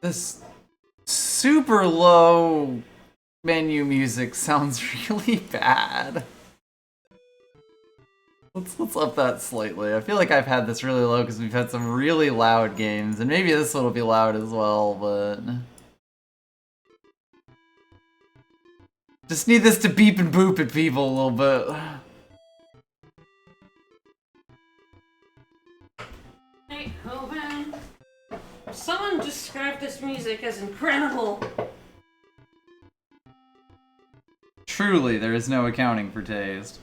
This super low menu music sounds really bad. Let's up that slightly. I feel like I've had this really low because we've had some really loud games, and maybe this one will be loud as well, but... Just need this to beep and boop at people a little bit. Beethoven. Someone described this music as incredible. Truly, there is no accounting for taste.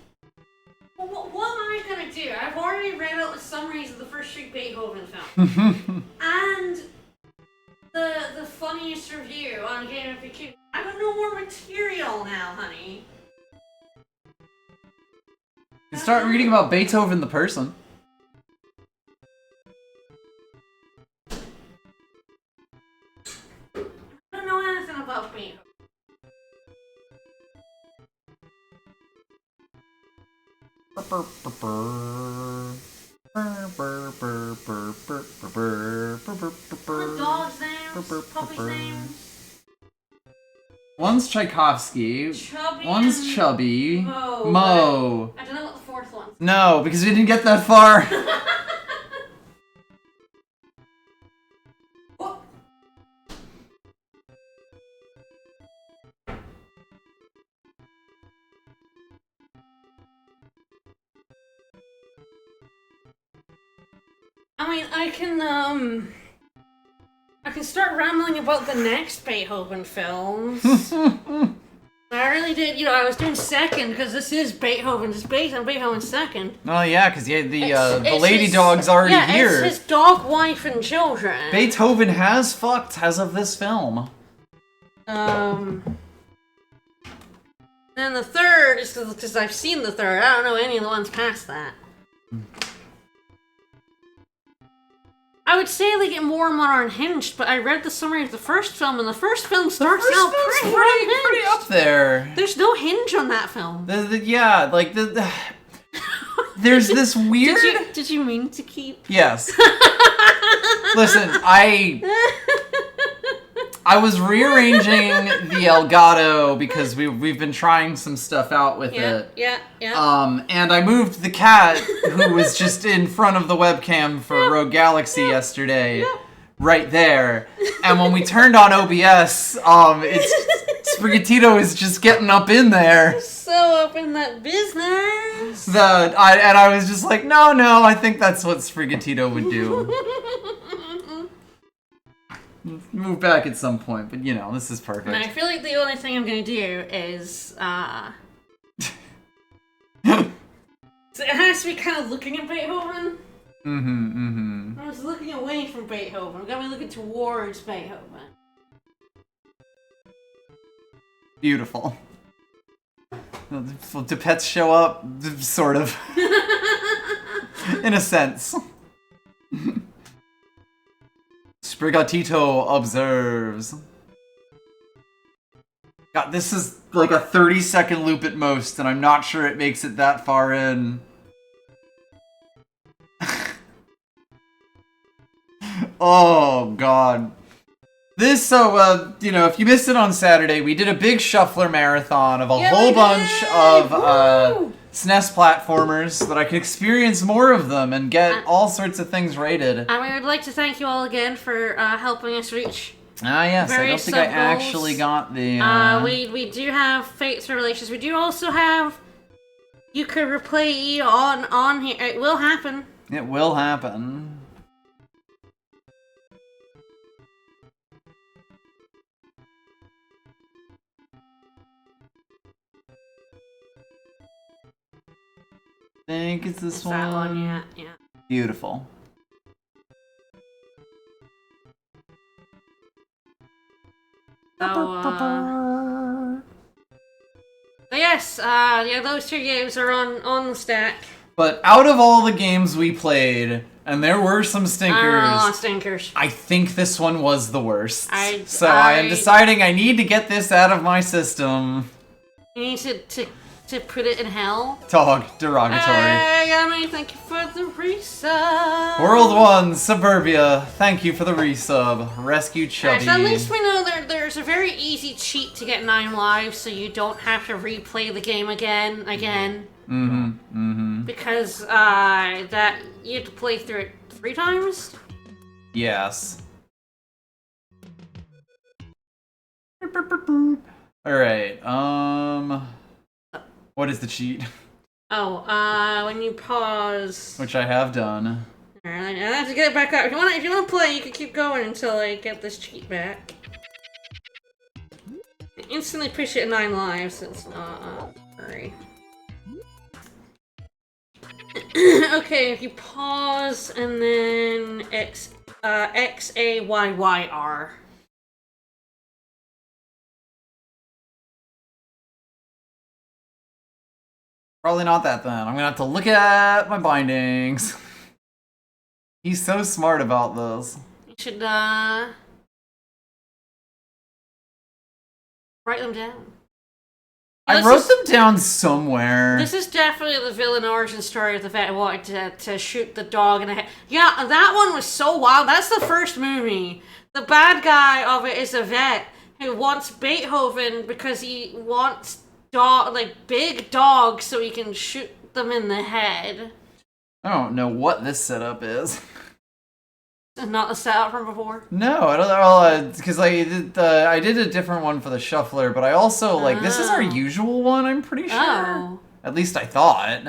Well, what am I gonna do? I've already read out the summaries of the first three Beethoven films. And the funniest review on Game of PQ. I got no more material now, honey. You start reading about Beethoven the person. I don't know anything about Beethoven. Dogs' names, puppies' names. One's Tchaikovsky, Chubby one's Chubby, Mo. I don't know what the fourth one's. No, because we didn't get that far. What? I mean, I can start rambling about the next Beethoven films. I really did, I was doing second because this is Beethoven. It's based on Beethoven's second. Oh yeah, because the lady dog's already here. It's his dog, wife, and children. Beethoven has fucked as of this film. Then the third is because I've seen the third. I don't know any of the ones past that. I would say they get more and more unhinged, but I read the summary of the first film, and the first film starts out pretty up there. There's no hinge on that film. There's this weird... Did you mean to keep? Yes. Listen, I was rearranging the Elgato because we've been trying some stuff out with it. Yeah. And I moved the cat who was just in front of the webcam for Rogue Galaxy yesterday, right there. And when we turned on OBS, Sprigatito is just getting up in there. So up in that business. I was just like, no, I think that's what Sprigatito would do. Move back at some point, but this is perfect. And I feel like the only thing I'm going to do is, so it has to be kind of looking at Beethoven. I was looking away from Beethoven. I'm going to be looking towards Beethoven. Beautiful. Do pets show up? Sort of. In a sense. Sprigatito observes. God, this is like a 30-second loop at most, and I'm not sure it makes it that far in. Oh, God. This, if you missed it on Saturday, we did a big shuffler marathon of a whole bunch of SNES platformers so that I could experience more of them and get all sorts of things rated. And we would like to thank you all again for helping us reach. Ah, yes, I don't think I actually got the... We do have Fates Revelations. We do also have... You could replay on here. It will happen. It will happen. I think it's this one. That one, yeah. Beautiful. So, yes, those two games are on the stack. But out of all the games we played, and there were some stinkers, I think this one was the worst. I am deciding I need to get this out of my system. You need to to put it in hell. Dog, derogatory. Hey, Yummy, thank you for the resub. World 1, Suburbia, thank you for the resub. Rescue Chubby. So at least we know there's a very easy cheat to get 9 lives, so you don't have to replay the game again. Because that you have to play through it 3 times. Yes. Alright, what is the cheat? Oh, when you pause... Which I have done. Alright, I have to get it back up. If you want to play, you can keep going until I get this cheat back. I instantly push it at 9 lives, it's not, hurry. Okay, if you pause, and then it's, X-A-Y-Y-R. Probably not that then. I'm gonna have to look at my bindings. He's so smart about this. You should, write them down. I wrote them down somewhere. This is definitely the villain origin story of the vet who wanted to shoot the dog in the head. Yeah, that one was so wild. That's the first movie. The bad guy of it is a vet who wants Beethoven because he wants big dogs so he can shoot them in the head. I don't know what this setup is. Not the setup from before? No, I don't know, because I did a different one for the shuffler, but I also, this is our usual one, I'm pretty sure. Oh. At least I thought.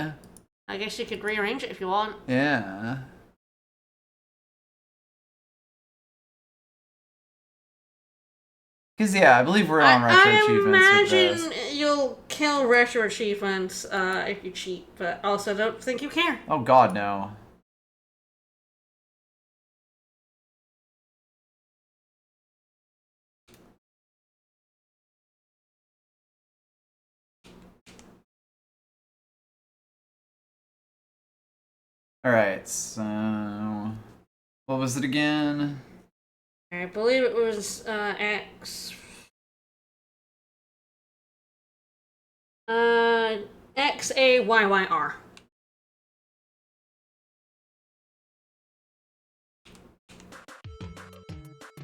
I guess you could rearrange it if you want. Yeah. Because, yeah, I believe we're on retro achievements with this. I imagine you'll kill retro achievements if you cheat, but also don't think you care. Oh god, no. Alright, so... What was it again? I believe it was, X... X-A-Y-Y-R.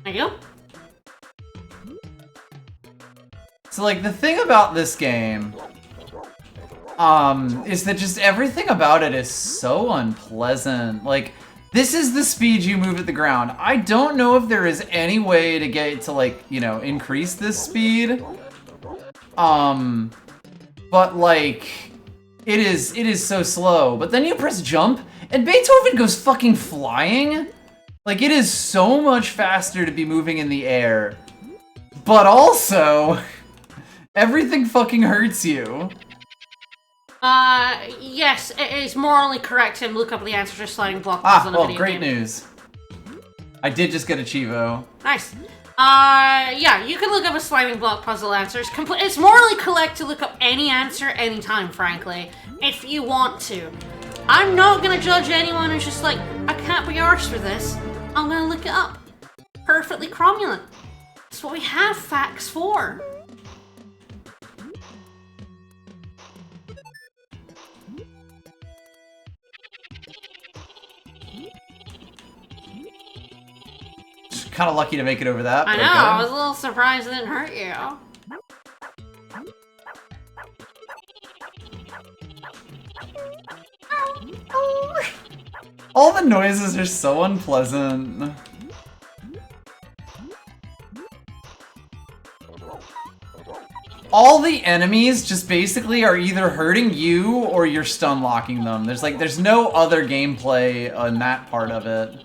There you go. So, the thing about this game... is that just everything about it is so unpleasant. This is the speed you move at the ground. I don't know if there is any way to get to, increase this speed. But, it is so slow. But then you press jump, and Beethoven goes fucking flying. It is so much faster to be moving in the air. But also, everything fucking hurts you. Yes, it is morally correct to look up the answer to sliding block puzzle in a video great game. news. I did just get a Chivo. Nice. Yeah, you can look up a sliding block puzzle answer. It's morally correct to look up any answer anytime, frankly, if you want to. I'm not gonna judge anyone who's just like, I can't be arsed for this. I'm gonna look it up. Perfectly cromulent. That's what we have facts for. Kind of lucky to make it over that. I know, okay. I was a little surprised it didn't hurt you. All the noises are so unpleasant. All the enemies just basically are either hurting you or you're stun locking them. There's no other gameplay on that part of it.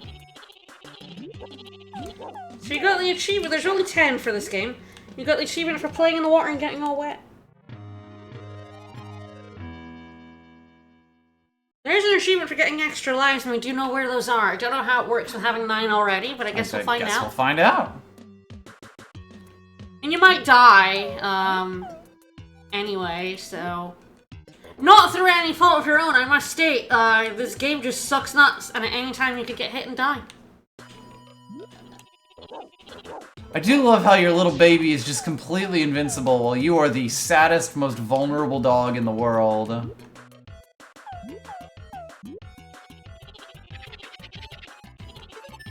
So you got the achievement, there's only 10 for this game. You got the achievement for playing in the water and getting all wet. There's an achievement for getting extra lives, and we do know where those are. I don't know how it works with having 9 already, but I guess we'll find out. We'll find out. And you might die, anyway, so... Not through any fault of your own, I must state. This game just sucks nuts, and at any time you could get hit and die. I do love how your little baby is just completely invincible while you are the saddest, most vulnerable dog in the world.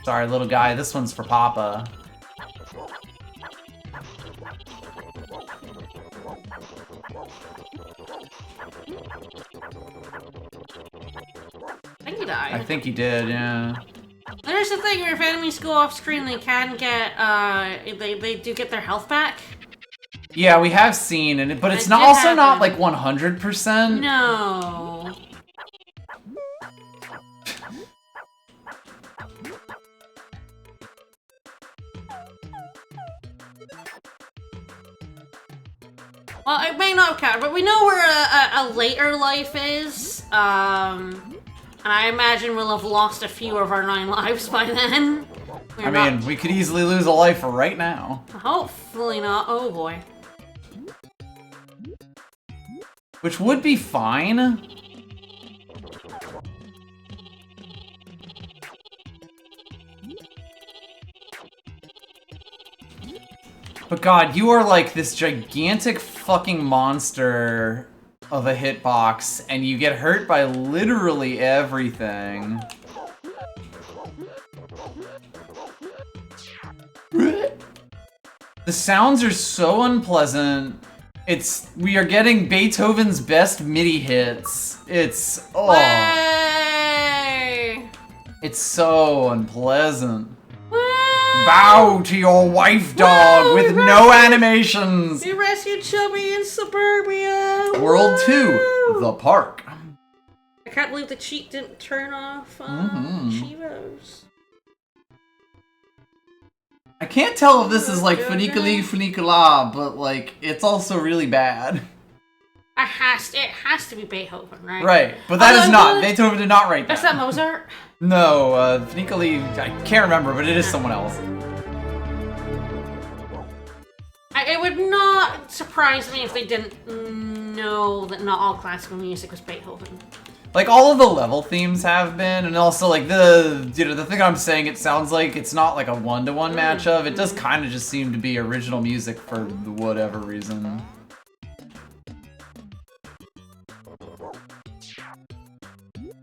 Sorry, little guy, this one's for Papa. I think he died. I think he did, yeah. There's the thing where if enemies go off screen, they can get, they do get their health back. Yeah, we have seen it, but it's not also not like 100%. No. Well, it may not count, but we know where a later life is. And I imagine we'll have lost a few of our 9 lives by then. I mean, we could easily lose a life right now. Hopefully not. Oh boy. Which would be fine. But God, you are like this gigantic fucking monster of a hitbox, and you get hurt by literally everything. The sounds are so unpleasant. We are getting Beethoven's best MIDI hits. It's It's so unpleasant. Bow to your wife, dog, with no animations. You rescued Chubby in Suburbia. World 2, the park. I can't believe the cheat didn't turn off Chivos. I can't tell if this is like Funiculi Funicula, but like it's also really bad. It has to be Beethoven, right? Right, but that is not. Beethoven did not write that. Is that Mozart? No, Funiculi, I can't remember, but it is someone else. It would not surprise me if they didn't know that not all classical music was Beethoven. Like, all of the level themes have been, and also, like, the thing I'm saying it sounds like, it's not like a one-to-one match of, it does kind of just seem to be original music for whatever reason.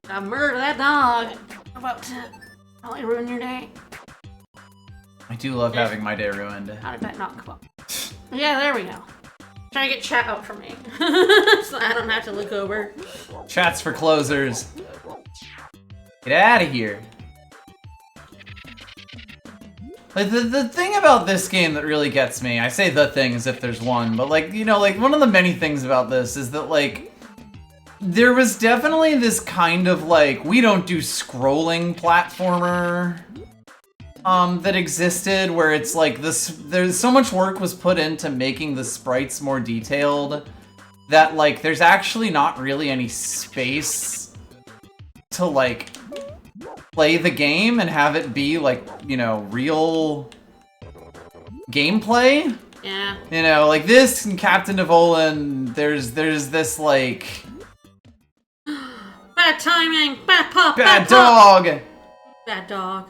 I murder that dog. I'm about to probably ruin your day. I do love having my day ruined. How did that not come up? Yeah, there we go. Trying to get chat out for me. So I don't have to look over. Chat's for closers. Get out of here. Like, the thing about this game that really gets me, I say the thing as if there's one, but like, you know, like one of the many things about this is that like, there was definitely this kind of like, we don't do scrolling platformer that existed where it's like there's so much work was put into making the sprites more detailed that like there's actually not really any space to like play the game and have it be like, you know, real gameplay. Yeah. You know, like this and Captain Evolan, there's this like bad timing, bad pop, bad dog. Bad dog.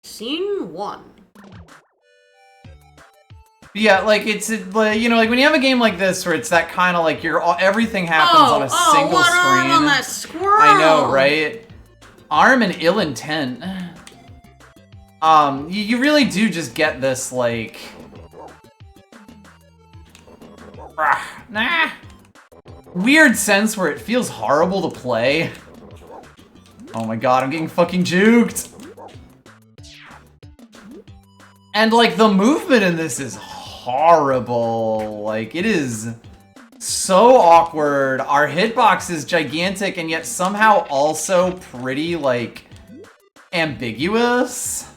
Scene 1. Yeah, like it's like, you know, like when you have a game like this where it's that kind of like everything happens on a single what screen. Arm on that squirrel? I know, right? Arm and ill intent. You really do just get this like, weird sense where it feels horrible to play. Oh my god, I'm getting fucking juked. And like the movement in this is horrible. Like it is so awkward. Our hitbox is gigantic and yet somehow also pretty like ambiguous.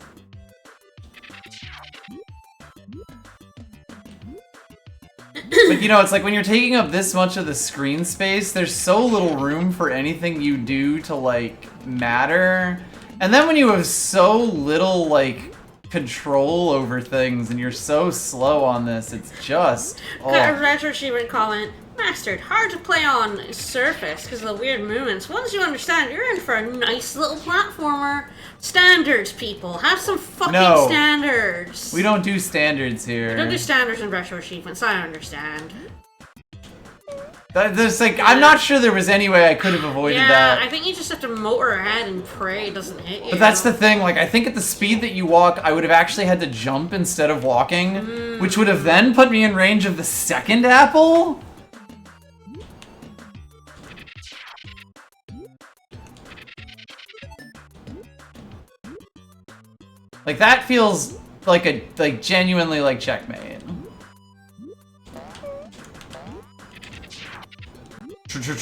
But you know, it's like when you're taking up this much of the screen space, there's so little room for anything you do to like matter. And then when you have so little like control over things and you're so slow on this, it's just Got a retro achievement comment. Mastered, hard to play on surface because of the weird movements. Once you understand, you're in for a nice little platformer. Standards, people. Have some fucking No. standards. We don't do standards here. We don't do standards in retro achievements. I understand. There's like, I'm not sure there was any way I could have avoided that. I think you just have to motor ahead and pray it doesn't hit you. But that's the thing, like, I think at the speed that you walk, I would have actually had to jump instead of walking, which would have then put me in range of the second apple? Like, that feels like genuinely like checkmate.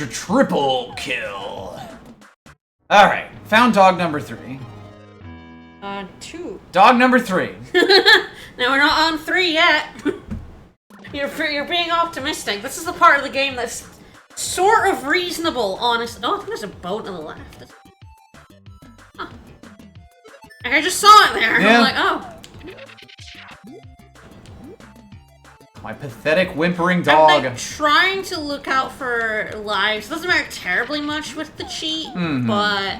Triple kill. Alright, found dog number 3. 2. Dog number 3. Now we're not on 3 yet. You're being optimistic. This is the part of the game that's sort of reasonable, honest. Oh, I think there's a boat on the left. Huh. I just saw it there. Yeah. I'm like, oh. My pathetic whimpering dog. I'm like trying to look out for lives. It doesn't matter terribly much with the cheat, but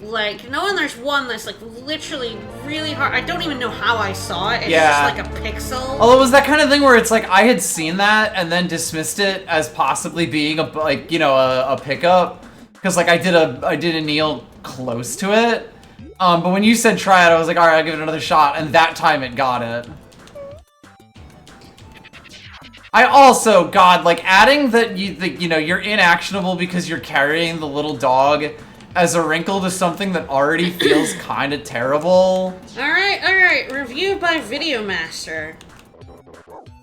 like knowing there's one that's like literally really hard. I don't even know how I saw it. It's just like a pixel. Although it was that kind of thing where it's like I had seen that and then dismissed it as possibly being a a pickup because like I did a kneel close to it. But when you said try it, I was like, all right, I'll give it another shot, and that time it got it. I also, God, like adding that you're inactionable because you're carrying the little dog as a wrinkle to something that already feels kind of terrible. Alright, review by Videomaster.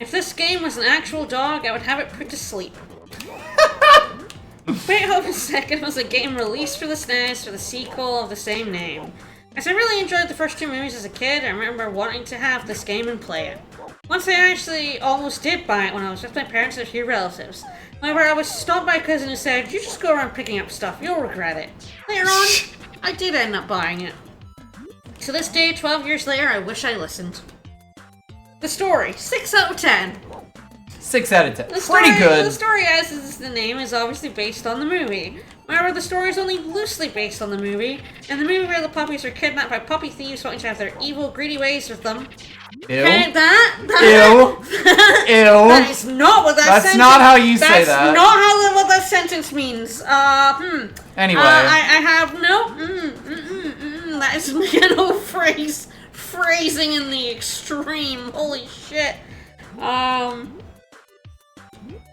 If this game was an actual dog, I would have it put to sleep. Beethoven 2nd was a game released for the SNES for the sequel of the same name. As I really enjoyed the first 2 movies as a kid, I remember wanting to have this game and play it. Once I actually almost did buy it when I was with my parents and a few relatives. However, I was stopped by a cousin who said, you just go around picking up stuff, you'll regret it. Later on, I did end up buying it. To this day, 12 years later, I wish I listened. The story, 6 out of 10. 6 out of 10. Pretty good. The story, as is the name, is obviously based on the movie. However, the story is only loosely based on the movie. In the movie where the puppies are kidnapped by puppy thieves wanting to have their evil, greedy ways with them. Ew. Okay, Ew. That is not what that sentence... That's not how you say that. That's not what that sentence means. Anyway. I have no... That is piano phrasing in the extreme. Holy shit.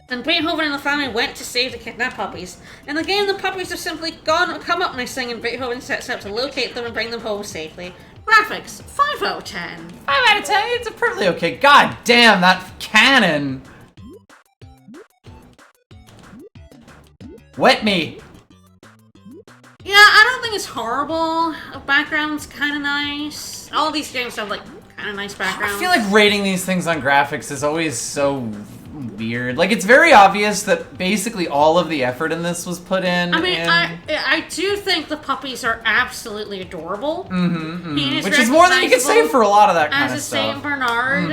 And Beethoven and the family went to save the kidnapped puppies. In the game, the puppies have simply come up missing, and Beethoven sets out to locate them and bring them home safely. Graphics, 5 out of 10. 5 out of 10? It's a perfectly okay. God damn, that cannon! Wet me! Yeah, I don't think it's horrible. The background's kind of nice. All these games have, like, kind of nice backgrounds. I feel like rating these things on graphics is always so weird. Like, it's very obvious that basically all of the effort in this was put in. I mean, I do think the puppies are absolutely adorable. Which is more than you can say for a lot of that kind of stuff. As a Saint Bernard.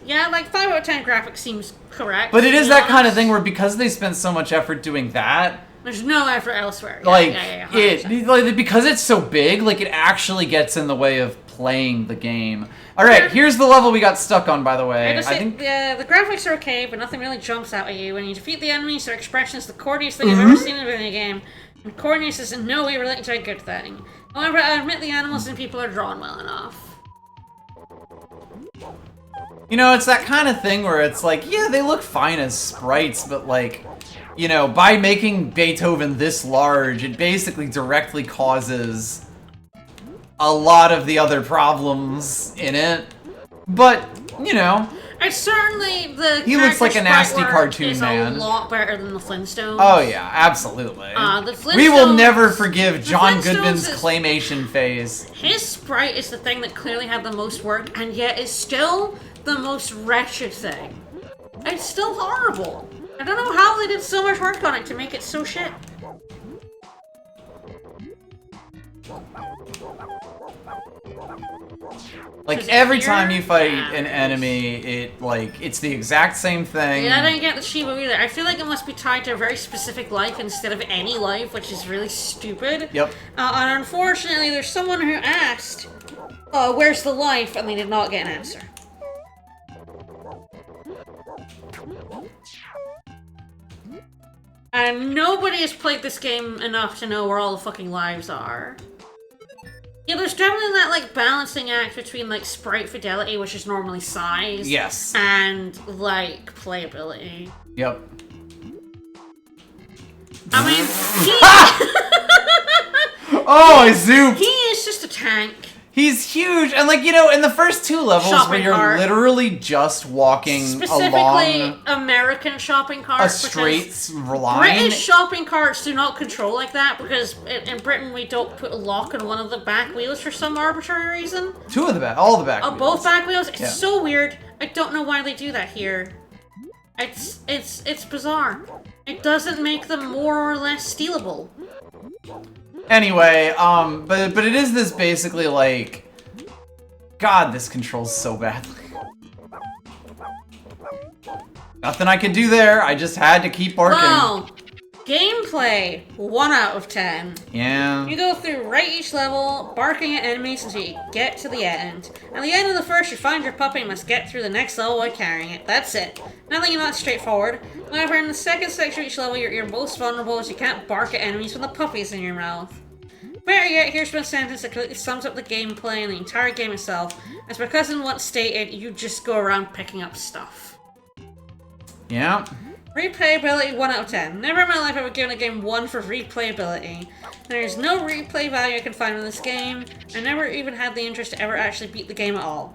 Yeah, like 5 out of 10 graphics seems correct. But it is that kind of thing where because they spent so much effort doing that, there's no effort elsewhere. Because it's so big, like it actually gets in the way of playing the game. All right, here's the level we got stuck on, by the way. I think the graphics are okay, but nothing really jumps out at you. When you defeat the enemies, their expression is the corniest thing I've ever seen in a video game. And corniness is in no way related to a good thing. However, I admit the animals and people are drawn well enough. You know, it's that kind of thing where it's like, yeah, they look fine as sprites, but like, you know, by making Beethoven this large, it basically directly causes a lot of the other problems in it. But, you know, it's certainly he looks like a nasty cartoon man. Is a lot better than the Flintstones. Oh yeah, absolutely. The Flintstones, we will never forgive John Goodman's claymation phase. His sprite is the thing that clearly had the most work, and yet is still the most wretched thing. It's still horrible. I don't know how they did so much work on it to make it so shit. Like, every time you fight an enemy, it's the exact same thing. Yeah, I don't get the Shiba either. I feel like it must be tied to a very specific life instead of any life, which is really stupid. Yep. And unfortunately, there's someone who asked, where's the life? And they did not get an answer. And nobody has played this game enough to know where all the fucking lives are. Yeah, there's definitely that, like, balancing act between, like, sprite fidelity, which is normally size. Yes. And, like, playability. Yep. I mean, oh, I zooped! He is just a tank. He's huge, and like, you know, in the first 2 levels where you're literally just walking along American shopping carts, a straight line. British shopping carts do not control like that because in Britain we don't put a lock on one of the back wheels for some arbitrary reason. 2 of the back, all the back wheels. Both back wheels? It's so weird. I don't know why they do that here. It's bizarre. It doesn't make them more or less stealable. Anyway, but it is this basically like, God, this controls so badly. Nothing I could do there. I just had to keep barking. Wow. Gameplay, 1 out of 10. Yeah. You go through right each level, barking at enemies until you get to the end. At the end of the first, you find your puppy and must get through the next level while carrying it. That's it. Nothing not straightforward. However, in the second section of each level, you're most vulnerable as you can't bark at enemies when the puppy's in your mouth. Better yet, here's one sentence that completely sums up the gameplay and the entire game itself. As my cousin once stated, you just go around picking up stuff. Yeah. Replayability, 1 out of 10. Never in my life have I given a game 1 for replayability. There is no replay value I can find in this game. I never even had the interest to ever actually beat the game at all.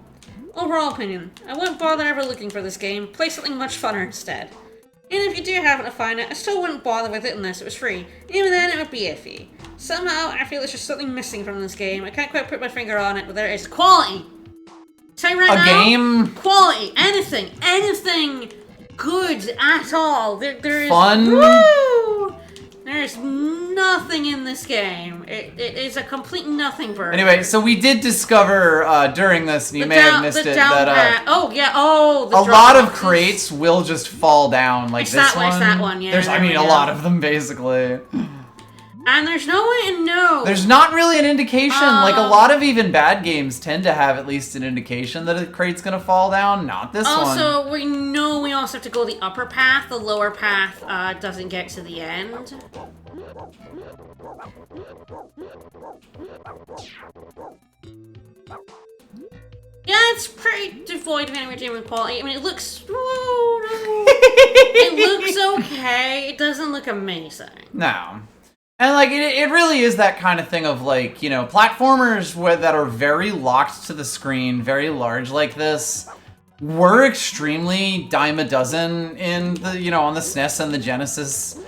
Overall opinion, I wouldn't bother ever looking for this game. Play something much funner instead. And if you do happen to find it, I still wouldn't bother with it unless it was free. Even then, it would be iffy. Somehow, I feel there's just something missing from this game. I can't quite put my finger on it, but there is quality. Tell you right now, game? Quality. Anything good at all. There is fun. Woo! There's nothing in this game. It is a complete nothing burger. Anyway, so we did discover during this, and you may have missed it, that a lot of crates will just fall down like this one. It's that one, yeah. There's, I mean, a lot of them basically. And there's no way to know. There's not really an indication. Like, a lot of even bad games tend to have at least an indication that a crate's gonna fall down. Not this one. Also, we know we also have to go the upper path. The lower path doesn't get to the end. Yeah, it's pretty devoid of entertainment quality. I mean, it looks... it looks okay. It doesn't look amazing. No. And, like, it really is that kind of thing of, like, you know, platformers that are very locked to the screen, very large like this, were extremely dime a dozen in the, you know, on the SNES and the Genesis.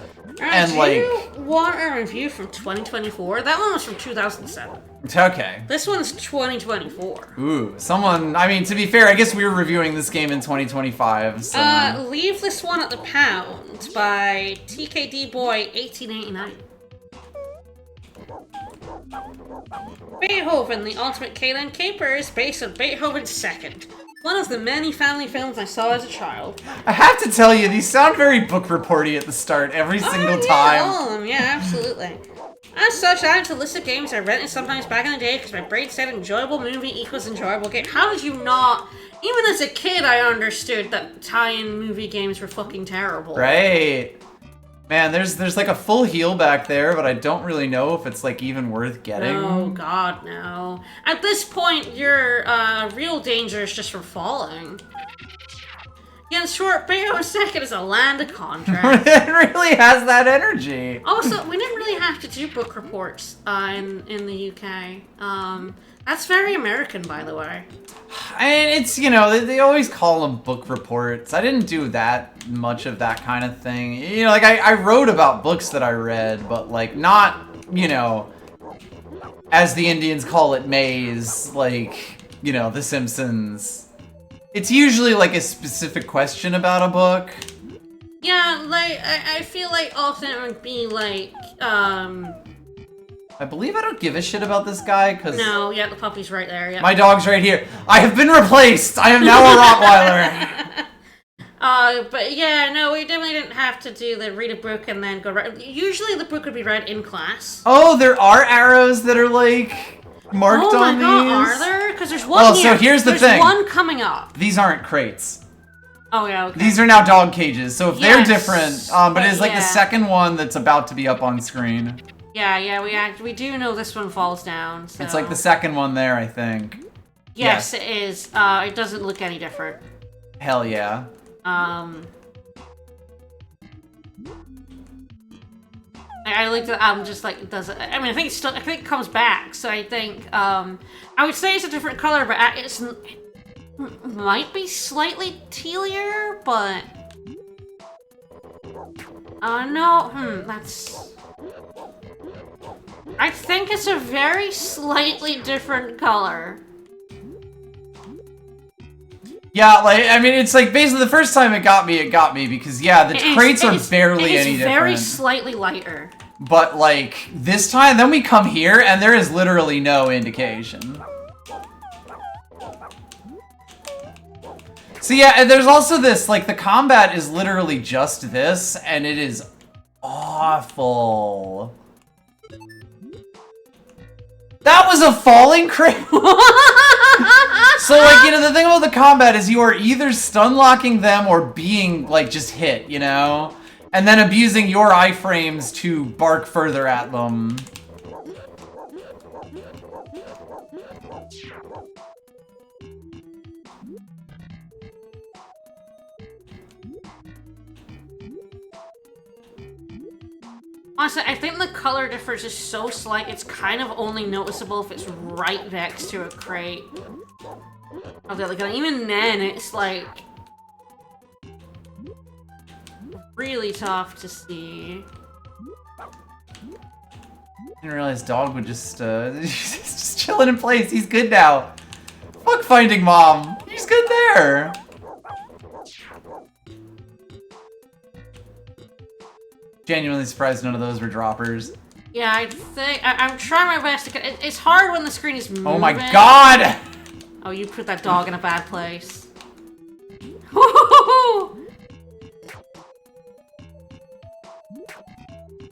And, do like... you want a review from 2024? That one was from 2007. Okay. This one's 2024. Ooh, someone... I mean, to be fair, I guess we were reviewing this game in 2025, so... Leave This One at the Pound by TKD Boy 1889. Beethoven, the Ultimate Kalen Caper is based on Beethoven's Second, one of the many family films I saw as a child. I have to tell you, these sound very book reporty at the start every single time. All of them, yeah, absolutely. As such, I have a list of games I rented sometimes back in the day because my brain said enjoyable movie equals enjoyable game. How did you not? Even as a kid, I understood that tie-in movie games were fucking terrible. Right. Man, there's like a full heal back there, but I don't really know if it's like even worth getting. Oh god, no. At this point, your real danger is just from falling. Yeah, in short, Beethoven's Second is a land of contrast. It really has that energy. Also, we didn't really have to do book reports in the UK. That's very American, by the way. And it's, you know, they always call them book reports. I didn't do that much of that kind of thing. You know, like, I wrote about books that I read, but, like, not, you know, as the Indians call it, maze, like, you know, The Simpsons. It's usually, like, a specific question about a book. Yeah, like, I feel like often it would be, like, I believe I don't give a shit about this guy, because... No, yeah, the puppy's right there, yeah. My dog's right here. I have been replaced! I am now a Rottweiler! But yeah, no, we definitely didn't have to do the read a book and then go right. Usually the book would be read in class. Oh, there are arrows that are, like, marked on these? Oh my god, are there? Because there's one here. So here's the thing. There's one coming up. These aren't crates. Oh, yeah, okay. These are now dog cages, so if they're different, but it's like the second one that's about to be up on screen. Yeah, we do know this one falls down, so... It's like the second one there, I think. Yes, it is. It doesn't look any different. Hell yeah. I like that. Just like does it. I mean, I think it's still. I think it comes back. So I think. I would say it's a different color, but it might be slightly tealier, but. No. That's. I think it's a very slightly different color. Yeah, like, I mean, it's like, basically, the first time it got me, because, yeah, the crates are barely any different. It's very slightly lighter. But, like, this time, then we come here, and there is literally no indication. So, yeah, and there's also this, like, the combat is literally just this, and it is awful. That was a falling crate! So, like, you know, the thing about the combat is you are either stun-locking them or being, like, just hit, you know? And then abusing your iframes to bark further at them. Honestly, I think the color difference is so slight, it's kind of only noticeable if it's right next to a crate. Okay, like, even then, it's, like, really tough to see. I didn't realize dog would just, he's just chilling in place. He's good now. Fuck finding mom. He's good there. Genuinely surprised none of those were droppers. Yeah, I'm trying my best to. It's hard when the screen is moving. Oh my god! Oh, you put that dog in a bad place.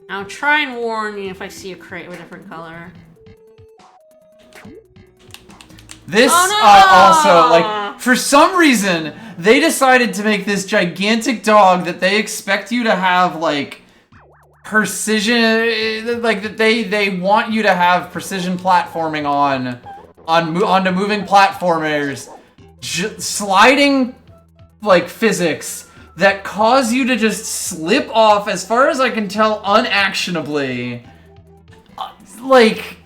I'll try and warn you if I see a crate of a different color. This also, like, for some reason, they decided to make this gigantic dog that they expect you to have, like, precision, like, that they want you to have precision platforming onto moving platformers, sliding, like, physics that cause you to just slip off, as far as I can tell, unactionably. Like...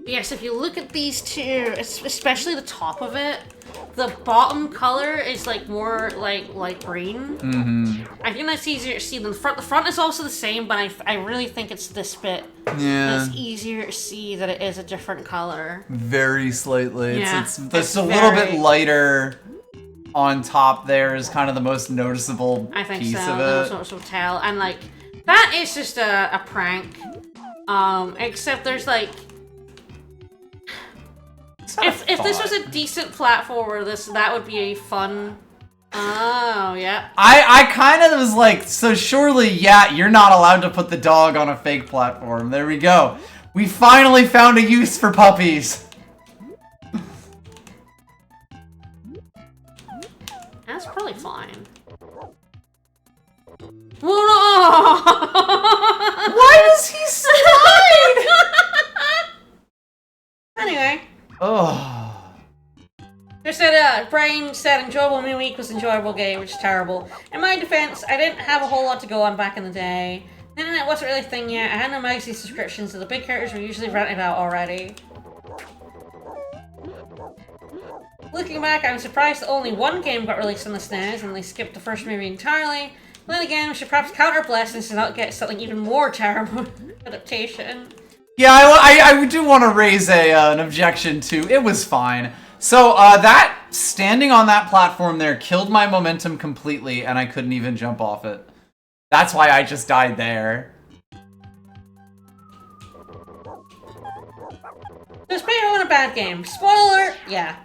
Yes, if you look at these two, especially the top of it, the bottom color is like more like light green. I think that's easier to see than the front. The front is also the same, but I really think it's this bit. Yeah. It's easier to see that it is a different color. Very slightly. Yeah, it's a little bit lighter on top there is kind of the most noticeable I think piece so. of The it. most noticeable tell. And like, that is just a prank. Except there's like... If this was a decent platformer, that would be a fun... Oh, yeah. I kind of was like, so surely, yeah, you're not allowed to put the dog on a fake platform. There we go. We finally found a use for puppies. That's probably fine. Whoa, no! Why does he slide? Anyway. Oh. Just said, Brian said enjoyable midweek was enjoyable game, which is terrible. In my defense, I didn't have a whole lot to go on back in the day. The internet wasn't really a thing yet. I had no magazine subscriptions, so the big characters were usually rented out already. Looking back, I'm surprised that only one game got released on the SNES, and they skipped the first movie entirely. But then again, we should perhaps counter blessings to not get something even more terrible adaptation. Yeah, I do want to raise an objection to. It was fine. So, that standing on that platform there killed my momentum completely, and I couldn't even jump off it. That's why I just died there. Is Beethoven a bad game? Spoiler, yeah.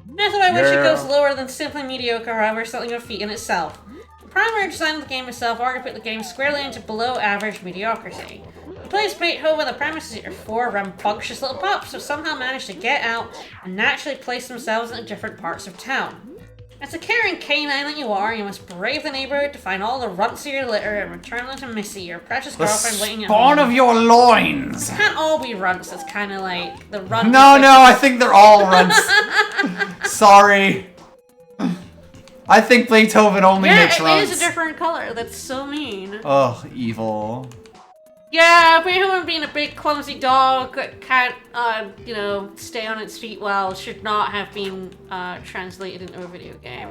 Not that I wish it goes lower than simply mediocre, however, something of a feat in itself. The primary design of the game itself already put the game squarely into below-average mediocrity. You play as Beethoven, the premise is your four rambunctious little pups who somehow manage to get out and naturally place themselves in different parts of town. As a caring canine that you are, you must brave the neighborhood to find all the runts of your litter and return them to Missy, your precious girlfriend waiting at home. Spawn of your loins! Can't all be runts, it's kind of like the runt. No, I think they're all runts. Sorry. I think Beethoven only makes runts. It is a different color, that's so mean. Ugh, evil. Yeah, Beethoven being a big clumsy dog that can't, you know, stay on its feet well should not have been translated into a video game.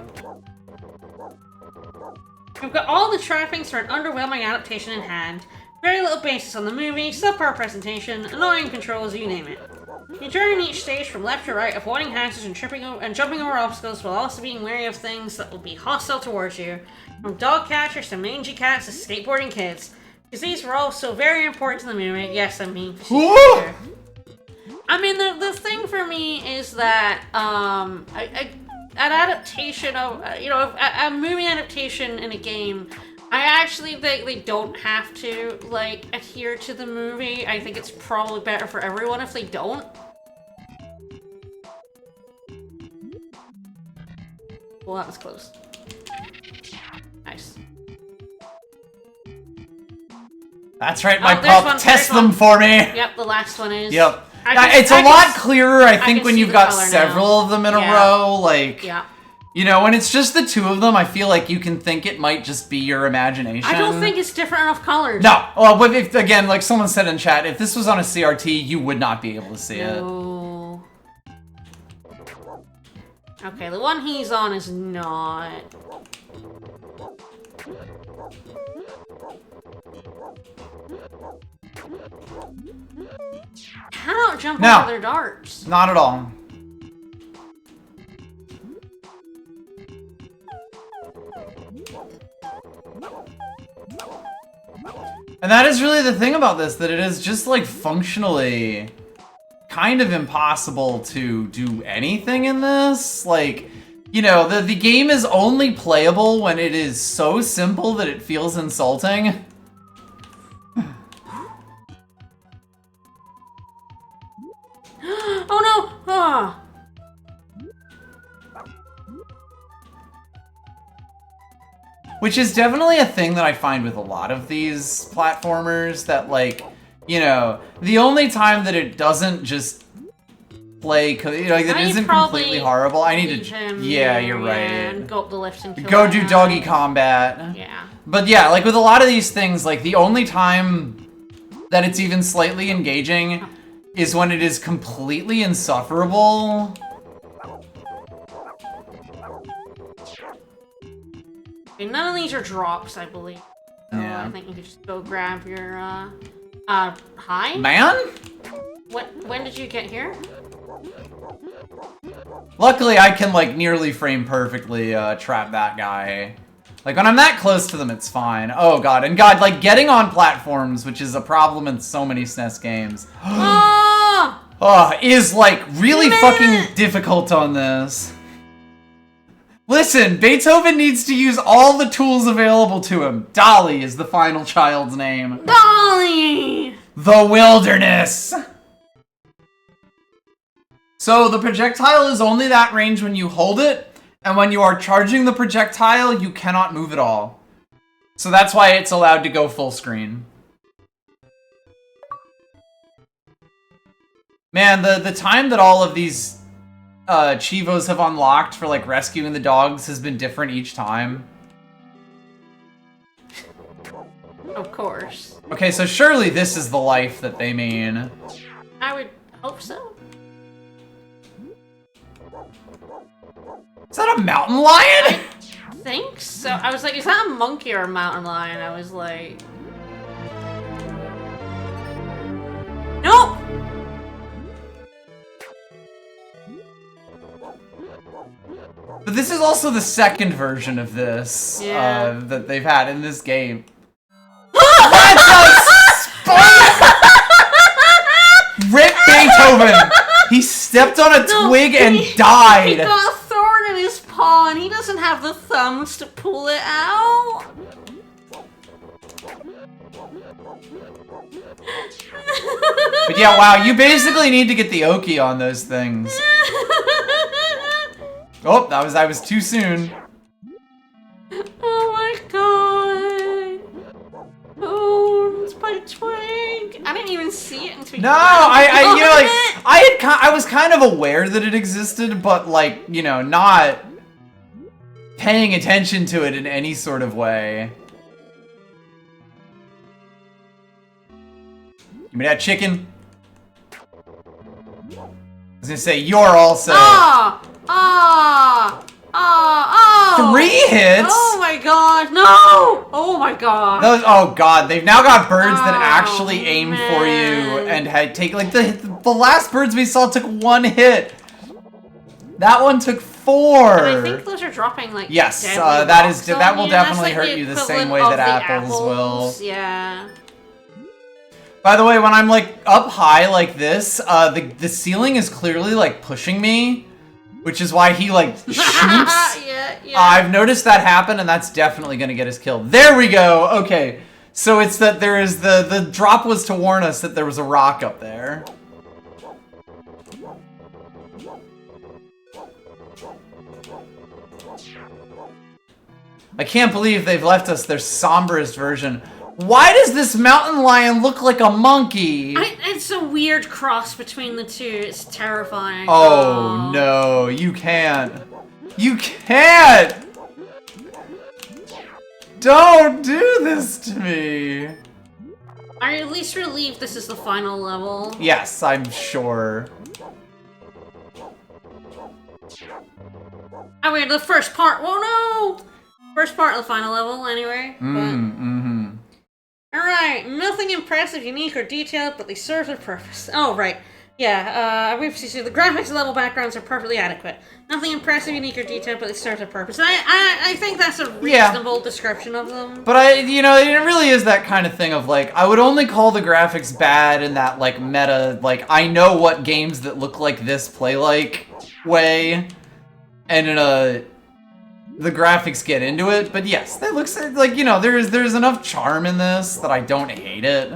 We've got all the trappings for an underwhelming adaptation in hand. Very little basis on the movie, subpar presentation, annoying controls, you name it. You turn in each stage from left to right, avoiding hazards and jumping over obstacles while also being wary of things that will be hostile towards you. From dog catchers to mangy cats to skateboarding kids. Because these were all so very important to the movie. Yes, I'm being facetious. I mean, the thing for me is that an adaptation of, you know, a movie adaptation in a game, I actually think they don't have to, like, adhere to the movie. I think it's probably better for everyone if they don't. Well, that was close. Nice. That's right, my pup. Test them for me. Yep, the last one is. Yep. It's a lot clearer, I think, when you've got several of them in a row. Like, you know, when it's just the two of them, I feel like you can think it might just be your imagination. I don't think it's different enough colors. No. Well, but if, again, like someone said in chat, if this was on a CRT, you would not be able to see it. Okay, the one he's on is not. Cannot jump over their darts. Not at all. And that is really the thing about this, that it is just like functionally kind of impossible to do anything in this. Like, you know, the game is only playable when it is so simple that it feels insulting. Oh no! Oh. Which is definitely a thing that I find with a lot of these platformers, that, like, you know, the only time that it doesn't just play, you know, like, that isn't completely horrible. I need to, yeah, you're right. And go up the lifts and kill go do doggy combat. Yeah. But yeah, like with a lot of these things, like the only time that it's even slightly engaging is when it is completely insufferable. Okay, none of these are drops, I believe. So Yeah. I think you could just go grab your, hi? Man? When did you get here? Luckily, I can, like, nearly frame perfectly trap that guy. Like, when I'm that close to them, it's fine. Oh, God. And, God, like, getting on platforms, which is a problem in so many SNES games, is, like, really fucking difficult on this. Listen, Beethoven needs to use all the tools available to him. Dolly is the final child's name. Dolly! The wilderness! So the projectile is only that range when you hold it, and when you are charging the projectile, you cannot move at all. So that's why it's allowed to go full screen. Man, the time that all of these Chivos have unlocked for, like, rescuing the dogs has been different each time. Of course. Okay, so surely this is the life that they mean. I would hope so. Is that a mountain lion? I think so. I was like, is that a monkey or a mountain lion? I was like... Nope! But this is also the second version of this that they've had in this game. He stepped on a twig and He died. got a thorn in his paw and he doesn't have the thumbs to pull it out. But yeah, wow, you basically need to get the Oki on those things. Oh, I was too soon. Oh my god. Oh, it's my twig. I didn't even see it until you No, I was kind of aware that it existed, but like, you know, not paying attention to it in any sort of way. Give me that chicken. I was gonna say, you're also... Oh! 3 hits? Oh my god, no! Oh my god. Oh god, they've now got birds that Oh, actually aim for you man. and had take like the last birds we saw took 1 hit. That one took 4. And I think those are dropping like yes, deadly that rocks that on will you. That's definitely like hurt you the equivalent same way of that the apples will. Yeah. By the way, when I'm like up high like this, the ceiling is clearly like pushing me, which is why he like shoots. yeah. I've noticed that happen, and that's definitely gonna get us killed. There we go. Okay, so it's that there is the drop was to warn us that there was a rock up there. I can't believe they've left us their somberest version. Why does this mountain lion look like a monkey? It's a weird cross between the two. It's terrifying. Oh no, you can't. You can't! Don't do this to me! Are you at least relieved this is the final level? Yes, I'm sure. I mean, the first part. Oh no! First part of the final level, anyway. Alright, nothing impressive, unique, or detailed, but they serve their purpose. Oh, right. Yeah, we've seen the graphics and level backgrounds are perfectly adequate. Nothing impressive, unique, or detailed, but they serve their purpose. I think that's a reasonable description of them. But you know, it really is that kind of thing of like, I would only call the graphics bad in that like meta, like I know what games that look like this play like way, and in a the graphics get into it. But yes, that looks like, you know, there's enough charm in this that I don't hate it.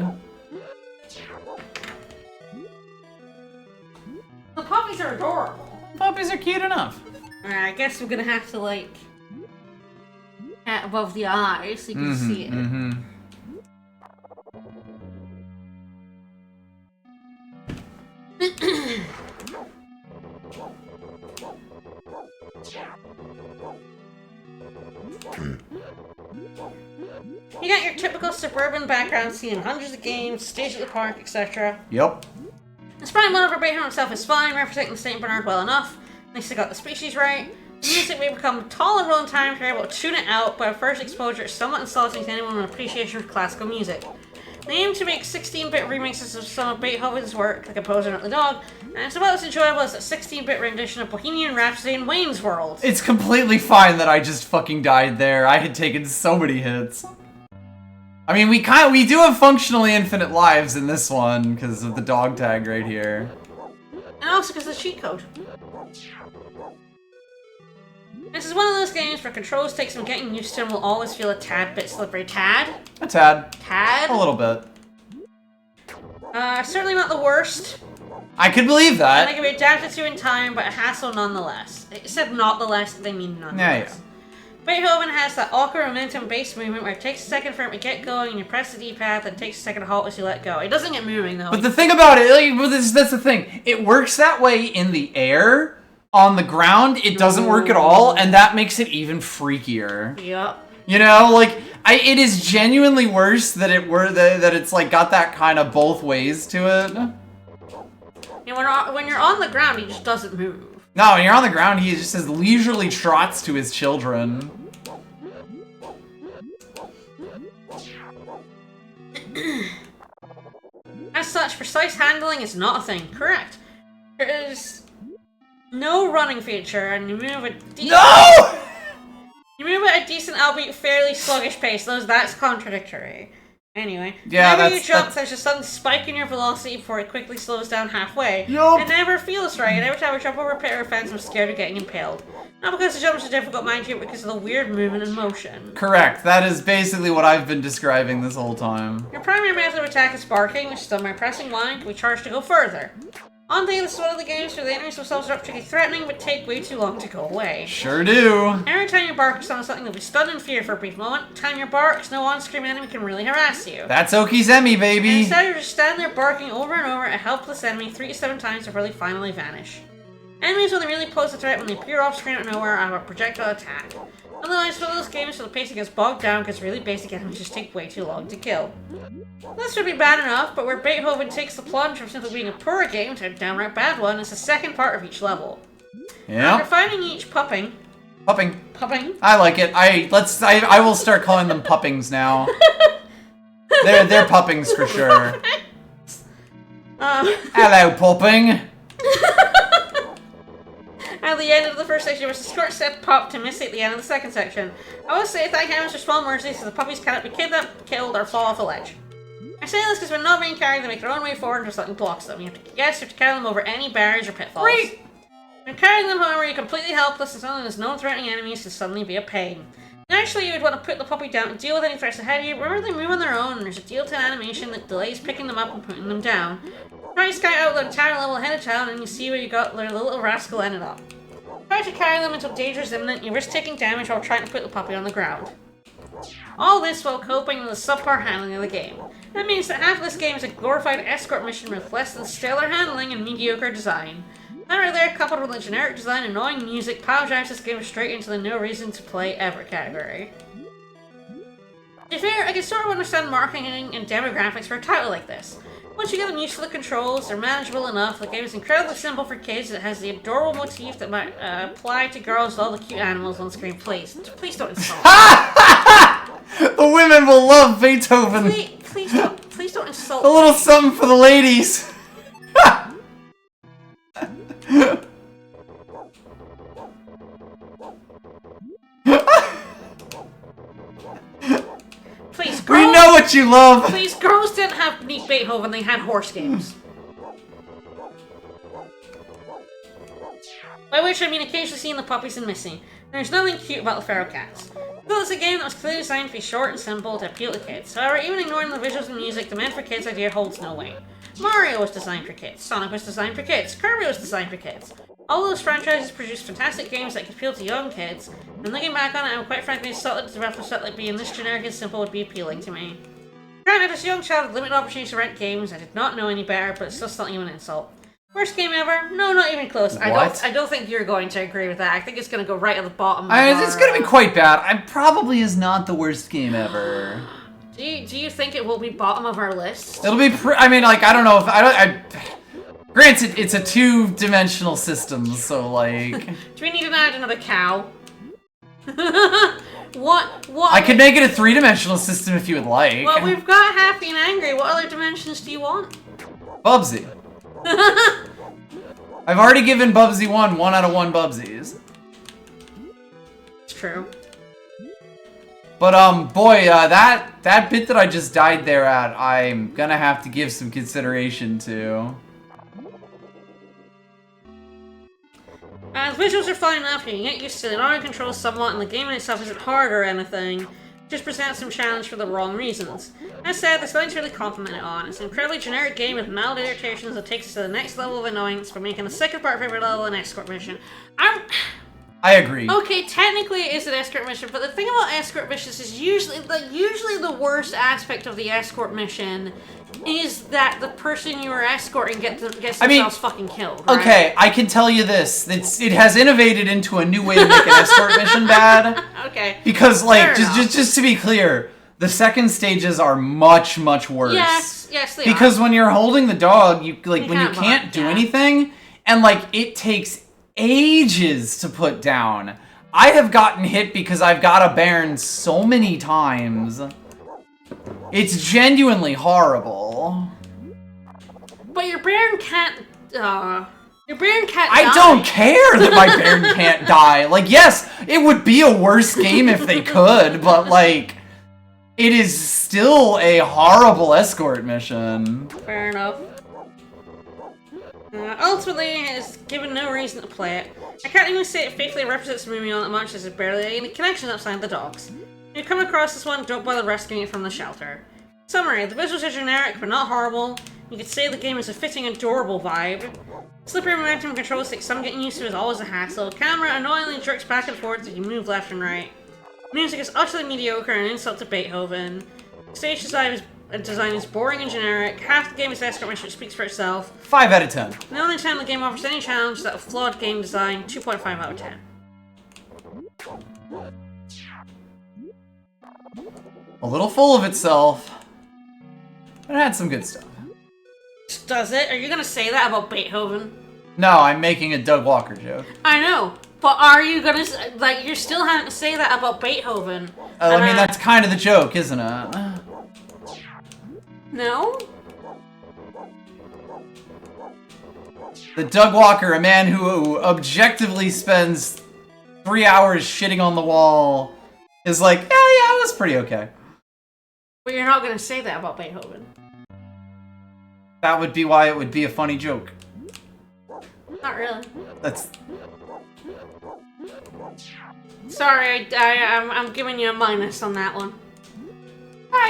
The puppies are adorable. Puppies are cute enough. Alright, I guess I'm gonna have to, like, at above the eyes so you can see it. You got your typical suburban background scene, hundreds of games, stage at the park, etc. Yep. The sprite model for Beethoven himself is fine, representing the St. Bernard well enough. At least they got the species right. The music may become tall and roll in time if you're able to tune it out, but at first exposure is somewhat insulting to anyone with an appreciation for classical music. They aim to make 16-bit remixes of some of Beethoven's work, The Composer and the Dog, and it's about as enjoyable as a 16-bit rendition of Bohemian Rhapsody in Wayne's World. It's completely fine that I just fucking died there. I had taken so many hits. I mean, we do have functionally infinite lives in this one because of the dog tag right here. And also because of the cheat code. This is one of those games where controls take some getting used to and will always feel a tad bit slippery. Tad? A tad. Tad? A little bit. Certainly not the worst. I could believe And that. they can be adapted to in time, but a hassle nonetheless. It said not the less, they mean nonetheless. Yeah. Beethoven has that awkward momentum-based movement where it takes a second for him to get going and you press the D-pad, then it takes a second to halt as you let go. It doesn't get moving though. But the thing about it, like, that's the thing. It works that way in the air. On the ground, it doesn't work at all, and that makes it even freakier. Yep. You know, like, it is genuinely worse that that it's like got that kind of both ways to it. And when you're on the ground, he just doesn't move. No, when you're on the ground, he just has leisurely trots to his children. As such, precise handling is not a thing. Correct. There is no running feature, and you move a You move at a decent, albeit fairly sluggish pace. That's contradictory. Anyway, yeah, whenever you jump, there's a sudden spike in your velocity before it quickly slows down halfway. Yup. It never feels right, and every time I jump over a pit or fence, I'm scared of getting impaled. Not because the jumps are difficult, mind you, but because of the weird movement and motion. Correct. That is basically what I've been describing this whole time. Your primary method of attack is barking, which is done by pressing Y to be charged to go further. On day, this is one of the games where the enemies themselves are particularly threatening, but take way too long to go away. Sure do. Every time you bark, something will be stunned in fear for a brief moment. Time your barks, no on-screen enemy can really harass you. That's Okizemi, baby. And instead, you just stand there barking over and over at a helpless enemy 3 to 7 times before they finally vanish. Enemies only really pose a threat when they appear off-screen out of nowhere or have a projectile attack. Otherwise, it's one of those games where the pacing gets bogged down because really basic enemies just take way too long to kill. This would be bad enough, but where Beethoven takes the plunge from simply being a poor game to a downright bad one is the second part of each level. Yeah. After finding each pupping. Pupping. I like it. I will start calling them puppings now. They're puppings for sure. Hello, pupping. At the end of the first section, there was a short step pop to miss at the end of the second section. I will say thank heavens for small mercies so the puppies cannot be kidnapped, killed, or fall off a ledge. I say this because when not being carried, they make their own way forward until something blocks them. You have to carry them over any barriers or pitfalls. Great. When carrying them, however, you're completely helpless and suddenly there's no threatening enemies can suddenly be a pain. Naturally, you would want to put the puppy down and deal with any threats ahead of you. Remember, they move on their own, and there's a deal-time animation that delays picking them up and putting them down. Try to scout out the entire level ahead of time, and you see where you got where the little rascal ended up. Try to carry them until danger is imminent. You risk taking damage while trying to put the puppy on the ground. All this while coping with the subpar handling of the game. That means that half of this game is a glorified escort mission with less than stellar handling and mediocre design. That right there, coupled with the generic design and annoying music, pile drives this game straight into the no reason to play ever category. To be fair, I can sort of understand marketing and demographics for a title like this. Once you get them used to the controls, they're manageable enough. The game is incredibly simple for kids. It has the adorable motif that might apply to girls with all the cute animals on screen. Please don't insult me. The women will love Beethoven. Please don't insult me. A little something for the ladies. Please, girls, we know what you love. Please, girls didn't have neat Beethoven, they had horse games. By which I mean occasionally seeing the puppies and missing. There's nothing cute about the feral cats. Though it's a game that was clearly designed to be short and simple to appeal to kids. However, even ignoring the visuals and music, the meant for kids idea holds no weight. Mario was designed for kids, Sonic was designed for kids, Kirby was designed for kids. All those franchises produce fantastic games that can appeal to young kids, and looking back on it, I'm quite frankly insulted that the developers felt like being this generic and simple would be appealing to me. Granted, as a young child with limited opportunities to rent games, I did not know any better, but it's still something of an insult. Worst game ever? No, not even close. What? I don't think you're going to agree with that. I think it's going to go right at the bottom. It's going to be quite bad. It probably is not the worst game ever. Do you think it will be bottom of our list? It'll be. I don't know if granted, it's a 2-dimensional system, so like. Do we need to add another cow? What? I could make it a 3-dimensional system if you would like. Well, we've got happy and angry. What other dimensions do you want? Bubsy. I've already given Bubsy 1 out of 1 Bubsies. It's true. But boy, that bit that I just died there at, I'm gonna have to give some consideration to. The visuals are fine enough, you can get used to the audio controls somewhat, and the game in itself isn't hard or anything. Just presents some challenge for the wrong reasons. That said, there's nothing to really compliment it on. It's an incredibly generic game with mild irritations that takes us to the next level of annoyance for making the second part of every level an escort mission. I agree. Okay, technically it is an escort mission, but the thing about escort missions is usually the worst aspect of the escort mission is that the person you are escorting gets themselves fucking killed. Right? Okay, I can tell you this: it has innovated into a new way to make an escort mission bad. Okay. Because like, just to be clear, the second stages are much worse. Yes, they because are. when you're holding the dog, you can't do anything, and like it takes ages to put down. I have gotten hit because I've got a bairn so many times. It's genuinely horrible. But your bairn can't. Your bairn can't. I don't care that my bairn can't die. Like, yes, it would be a worse game if they could, but like, it is still a horrible escort mission. Fair enough. Ultimately, it's given no reason to play it. I can't even say it faithfully represents the movie all that much, as there's barely any connection outside the dogs. If you come across this one, don't bother rescuing it from the shelter. Summary, the visuals are generic, but not horrible. You could say the game is a fitting, adorable vibe. Slippery momentum controls take some getting used to is always a hassle. Camera annoyingly jerks back and forth as you move left and right. Music is utterly mediocre and an insult to Beethoven. Stage design is boring and generic. Half the game is escort mission, which speaks for itself. 5 out of 10. The only time the game offers any challenge is that of flawed game design. 2.5 out of 10. A little full of itself. But it had some good stuff. Does it? Are you gonna say that about Beethoven? No, I'm making a Doug Walker joke. I know, but are you gonna, like, you're still having to say that about Beethoven? I mean, that's kind of the joke, isn't it? No? The Doug Walker, a man who objectively spends 3 hours shitting on the wall, is like, yeah, it was pretty okay. But you're not gonna say that about Beethoven. That would be why it would be a funny joke. Not really. That's... Sorry, I'm giving you a minus on that one.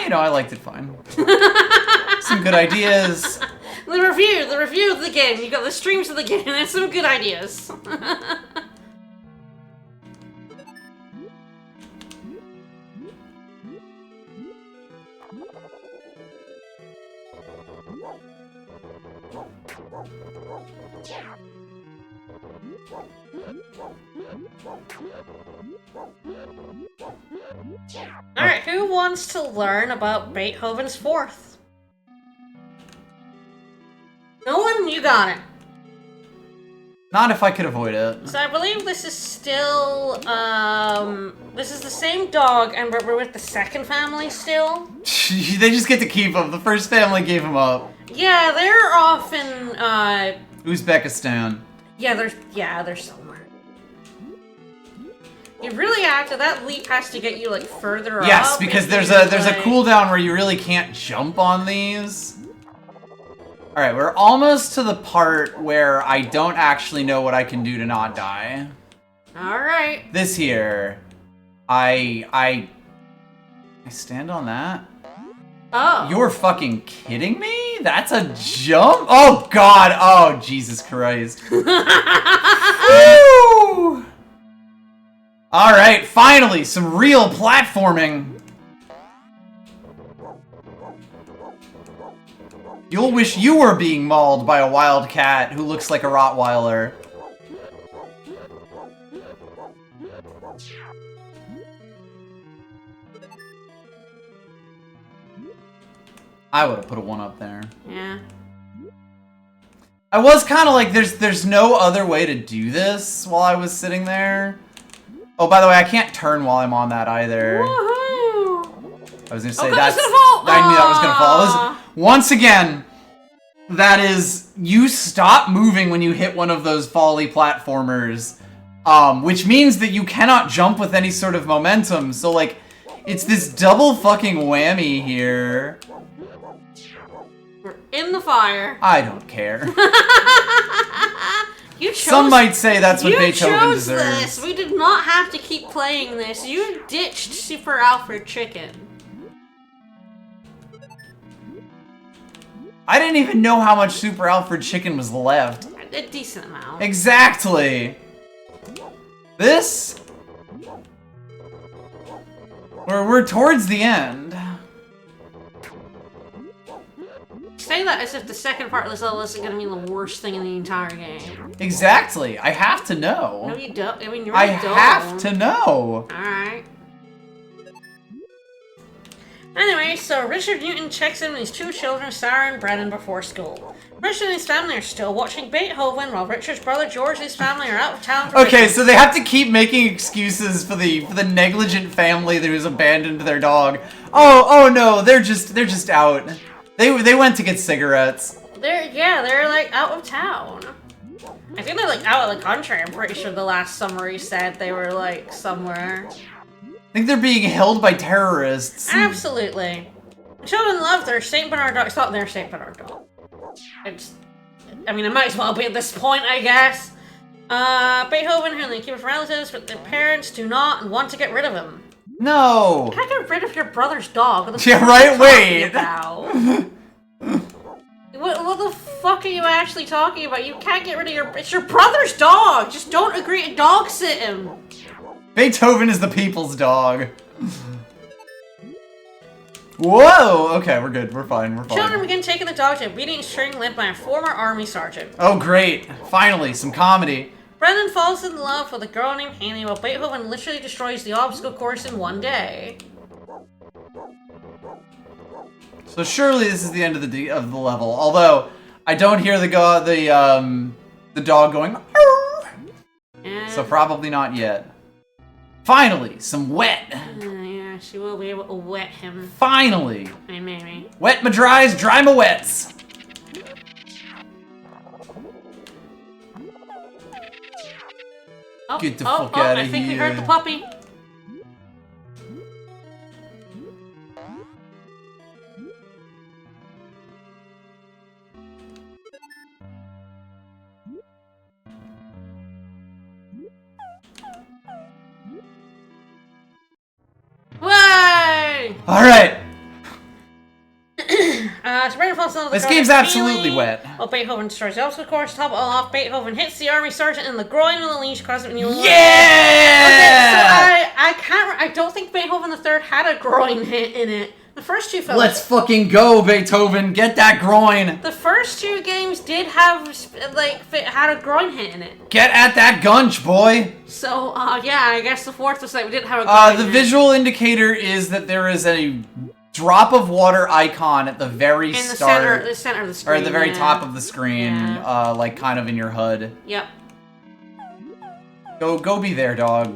You know, I liked it fine. Some good ideas. The review of the game. You got the streams of the game and some good ideas. Alright, who wants to learn about Beethoven's Fourth? No one? You got it. Not if I could avoid it. So I believe this is still, this is the same dog, and we're with the second family still. They just get to keep him. The first family gave him up. Yeah, they're off in, Uzbekistan. Yeah, they're somewhere. You really have to, that leap has to get you, like, further up. Yes, because there's a cooldown where you really can't jump on these. Alright, we're almost to the part where I don't actually know what I can do to not die. Alright. This here. I stand on that? Oh. You're fucking kidding me? That's a jump? Oh god! Oh, Jesus Christ. Woo! Alright, finally, some real platforming. You'll wish you were being mauled by a wild cat who looks like a Rottweiler. I would have put a 1 up there. Yeah. I was kind of like, there's no other way to do this while I was sitting there. Oh, by the way, I can't turn while I'm on that either. Woohoo! I was gonna say that's that's. gonna fall. I knew that was gonna fall. Once again, that is, you stop moving when you hit one of those folly platformers, which means that you cannot jump with any sort of momentum. So like, it's this double fucking whammy here. We're in the fire. I don't care. You chose, Some might say that's what Beethoven chose deserves. This. We did not have to keep playing this. You ditched Super Alfred Chicken. I didn't even know how much Super Alfred Chicken was left. A decent amount. Exactly. This? We're towards the end. Say that as if the second part of this level isn't going to be the worst thing in the entire game. Exactly. I have to know. No, you don't. I mean, you I really don't. have to know. Alright. Anyway, so Richard Newton checks in with his 2 children, Sarah and Brennan, before school. Richard and his family are still watching Beethoven, while Richard's brother George and his family are out of town for Okay, business. so they have to keep making excuses for the negligent family that who's abandoned their dog. Oh no, they're just out. They went to get cigarettes. They're like out of town. I think they're like out of the country. I'm pretty sure the last summary said they were like somewhere. I think they're being held by terrorists. Absolutely. Children love their St. Bernard dog. It's not their St. Bernard dog. I mean, it might as well be at this point, I guess. Beethoven, who they keep with relatives, but their parents do not and want to get rid of him. No. You can't get rid of your brother's dog. What the Yeah, fuck right? are you Wait. talking about? What the fuck are you actually talking about? You can't get rid of it's your brother's dog! Just don't agree to dog sit him! Beethoven is the people's dog. Whoa! Okay, we're good. We're fine. We're fine. Children begin taking the dog to a beating string led by a former army sergeant. Oh, great. Finally, some comedy. Brendan falls in love with a girl named Hanny while Beethoven literally destroys the obstacle course in one day. So surely this is the end of the level. Although I don't hear the dog going. So probably not yet. Finally, some wet. Yeah, she will be able to wet him. Finally. Maybe. Wet my dries, dry my wets. Oh, Get the fuck out of here. I think we heard the puppy. Way! Alright. So Brendan falls in love with This the girl game's named absolutely Haley. wet. While Beethoven destroys the obstacle course, top it all off, Beethoven hits the army sergeant in the groin with a leash, causing him to Yeah! Okay, so I don't think Beethoven the Third had a groin hit in it. The first two films. Let's fucking go, Beethoven. Get that groin. The first two games did have had a groin hit in it. Get at that gunch, boy. So yeah, I guess the fourth was like we didn't have a groin The hit. visual indicator is that there is a drop of water icon at the very in the start. center of the screen. Or at the very yeah. top of the screen, Yeah. like kind of in your HUD. Yep. Go be there, dog.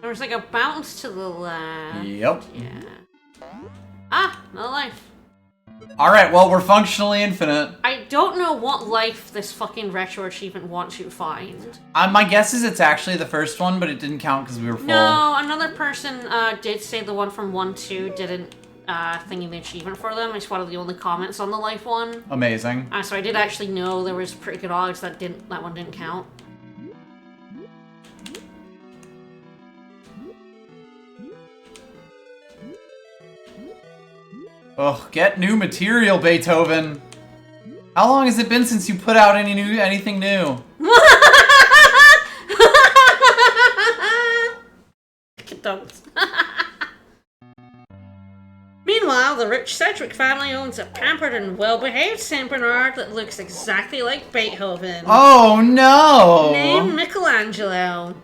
There was like a bounce to the left. Yep. Yeah. Ah, another life. Alright, well, we're functionally infinite. I don't know what life this fucking retro achievement wants you to find. My guess is it's actually the first one, but it didn't count because we were full. No, another person did say the one from 1-2 didn't thingy the achievement for them. It's one of the only comments on the life one. Amazing. So I did actually know there was pretty good odds that one didn't count. Ugh, get new material, Beethoven. How long has it been since you put out anything new? Don't. Meanwhile, the rich Sedgwick family owns a pampered and well-behaved Saint Bernard that looks exactly like Beethoven. Oh no! Named Michelangelo.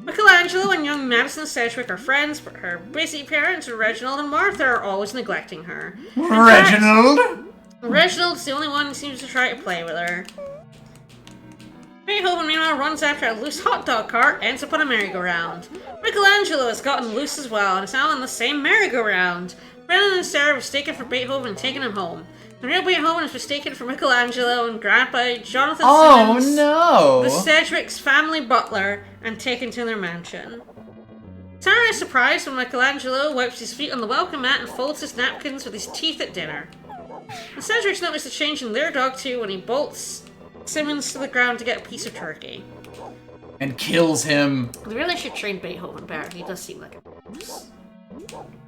Michelangelo and young Madison Sedgwick are friends, but her busy parents, Reginald and Martha, are always neglecting her. Reginald? Reginald's the only one who seems to try to play with her. Beethoven, meanwhile, runs after a loose hot dog cart, ends up on a merry-go-round. Michelangelo has gotten loose as well, and is now on the same merry-go-round. Brennan and Sarah are mistaken for Beethoven and taking him home. The real Beethoven is mistaken for Michelangelo and grabbed by Jonathan Simmons, no! the Sedgwick's family butler, and taken to their mansion. Sarah is surprised when Michelangelo wipes his feet on the welcome mat and folds his napkins with his teeth at dinner. The Sedgwicks notice a change in their dog too when he bolts Simmons to the ground to get a piece of turkey. And kills him. They really should train Beethoven better. He does seem like a...